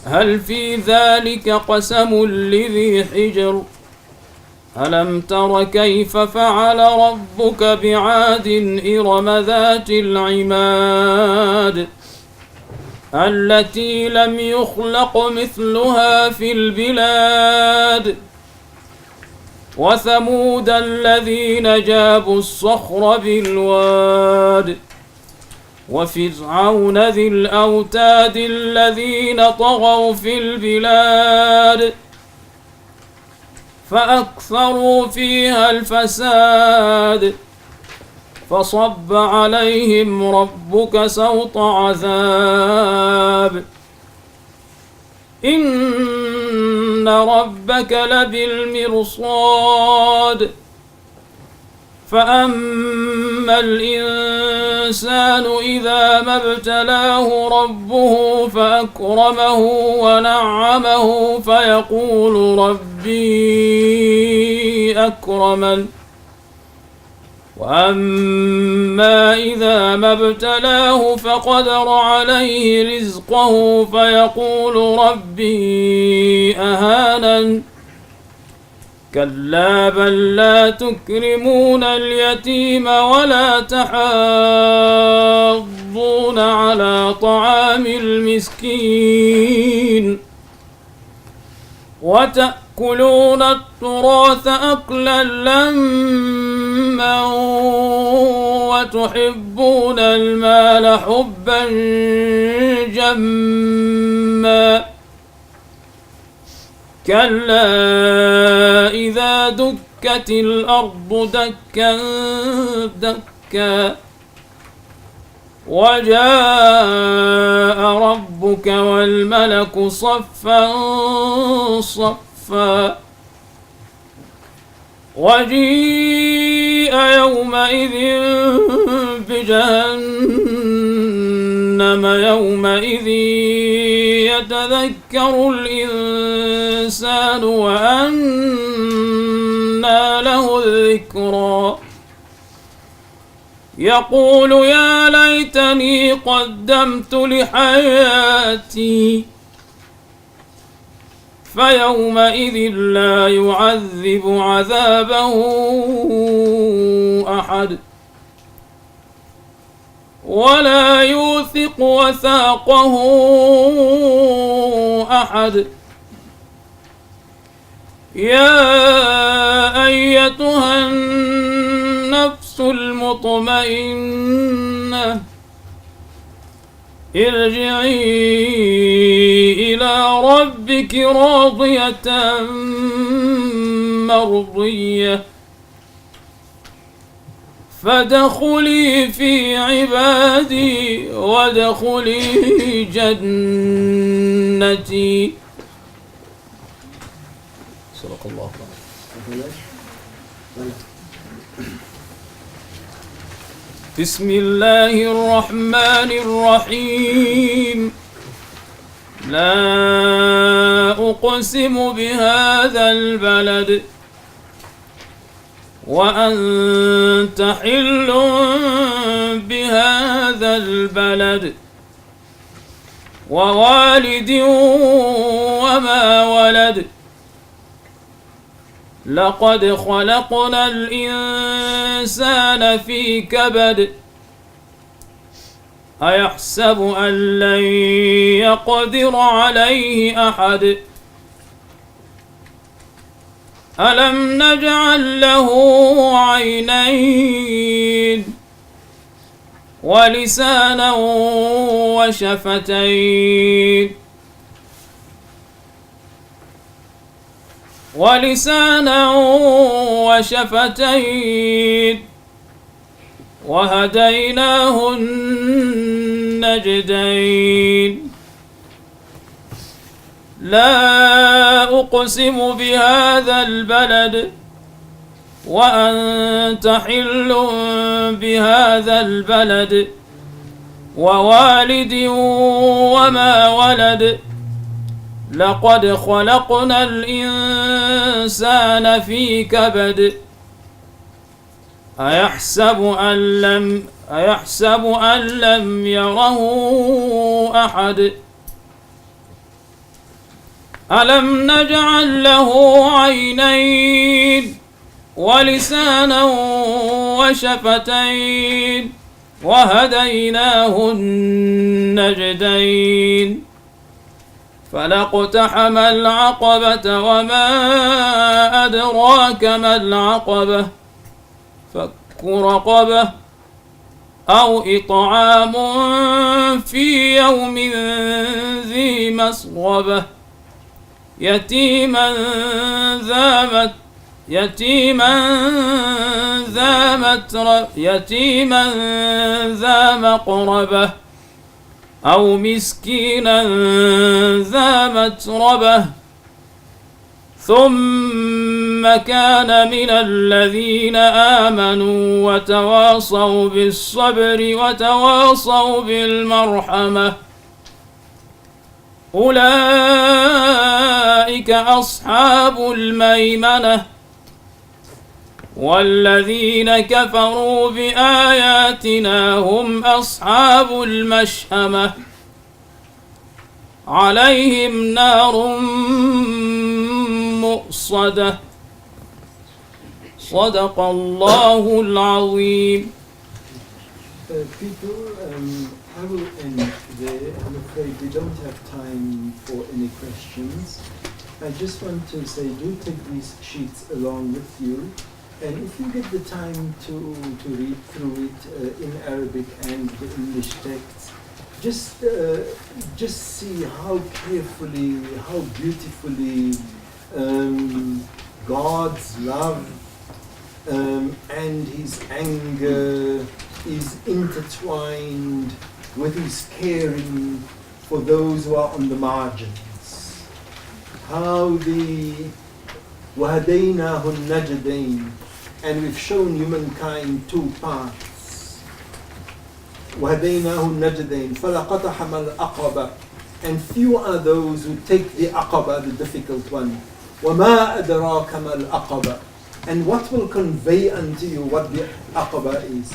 هل في ذلك قسم لذي حجر ألم تر كيف فعل ربك بعاد إرم ذات العماد التي لم يخلق مثلها في البلاد وثمود الذين جابوا الصخر بالواد وفرعون ذي الأوتاد الذين طغوا في البلاد فأكثروا فيها الفساد فصب عليهم ربك سوط عذاب إن ربك لبالمرصاد فأما الإنسان إذا ما ابتلاه ربه فأكرمه ونعمه فيقول ربي أكرمن وأما إذا ما ابتلاه فقدر عليه رزقه فيقول ربي أهانن كلا بل لا تكرمون اليتيم ولا تحاضون على طعام المسكين وتأكلون التراث أكلا لما وتحبون المال حبا جما كلا إذا دكت الأرض دكا دكا وجاء ربك والملك صفا صفا وجيء يومئذ بجهنم يومئذ يتذكر الإنسان وأنى له الذكرى يقول يا ليتني قدمت لحياتي فيومئذ لا يعذب عذابه أحد ولا يوثق وثاقه أحد يا أيتها النفس المطمئنة ارجعي إلى ربك راضية مرضية فادخلي في عبادي وادخلي جنتي. صدق الله. بسم الله الرحمن الرحيم. لا أقسم بهذا البلد وأنت حل بهذا البلد ووالد وما ولد لقد خلقنا الإنسان في كبد أيحسب أن لن يقدر عليه أحد ألم نجعل له عينين ولسانا وشفتين وهديناه النجدين. لا أقسم بهذا البلد وأنت حل بهذا البلد ووالد وما ولد لقد خلقنا الإنسان في كبد أيحسب أن لم يره أحد ألم نجعل له عينين ولسانا وشفتين وهديناه النجدين فلاقتحم العقبة وما أدراك ما العقبة فك رقبة أو إطعام في يوم ذي مسغبة يتيما ذا مقربة أو مسكينا ذا متربة ثم كان من الذين آمنوا وتواصوا بالصبر وتواصوا بالمرحمة أولئك أصحاب الميمنة والذين كفروا بآياتنا هم أصحاب المشأمة عليهم نار مؤصدة صدق الله العظيم. People, I will end there. I'm afraid we don't have time for any questions. I just want to say, do take these sheets along with you. And if you get the time to read through it in Arabic and the English texts, just see how carefully, how beautifully God's love and His anger is intertwined with His caring for those who are on the margins. How the وَهَدَيْنَاهُ النَّجْدَيْنِ, and we've shown humankind two paths. وَهَدَيْنَاهُ النَّجْدَيْنِ فَلَقَتَحَمَ الْأَقَبَةِ, and few are those who take the aqaba, the difficult one. وَمَا أَدْرَاكَ مَا الْأَقَبَةِ, and what will convey unto you what the aqaba is.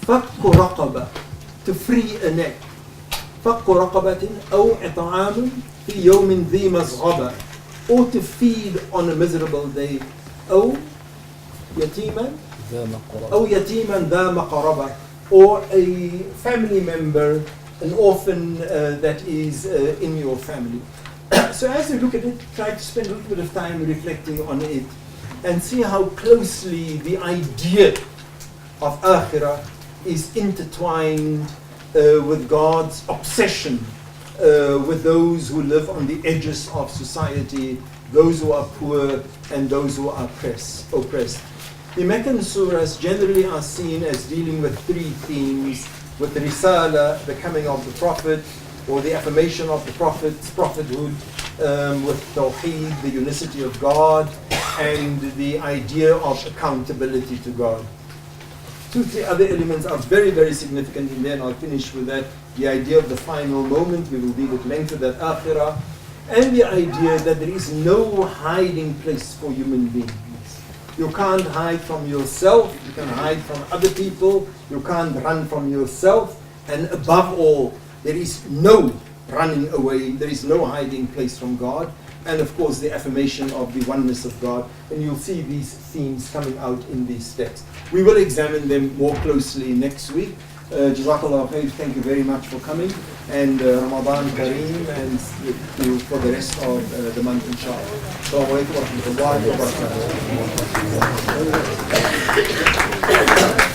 فَكُّ رَقَبَةٍ, to free a neck. فَكُّ رَقَبَةٍ أَوْ إِطْعَامٌ فِي يَوْمٍ ذِي مَسْغَبَةٍ, or to feed on a miserable day. أو يتيما ذا مقربة, or a family member, an orphan that is in your family. So as you look at it, try to spend a little bit of time reflecting on it and see how closely the idea of akhirah is intertwined with God's obsession with those who live on the edges of society, those who are poor and those who are oppressed. The Meccan suras generally are seen as dealing with three themes: with risala, the coming of the prophet, or the affirmation of the prophet's prophethood, with tawheed, the unicity of God, and the idea of accountability to God. Two, three other elements are very, very significant in there, and I'll finish with that. The idea of the final moment, we will deal at length with that akhirah, and the idea that there is no hiding place for human beings. You can't hide from yourself, you can hide from other people, you can't run from yourself, and above all, there is no running away, there is no hiding place from God, and of course the affirmation of the oneness of God, and you'll see these themes coming out in these texts. We will examine them more closely next week. Jazakallah khair, thank you very much for coming, and Ramadan Kareem, and for the rest of the month, inshallah. Assalamu alaikum wa rahmatullahi wa barakatuh.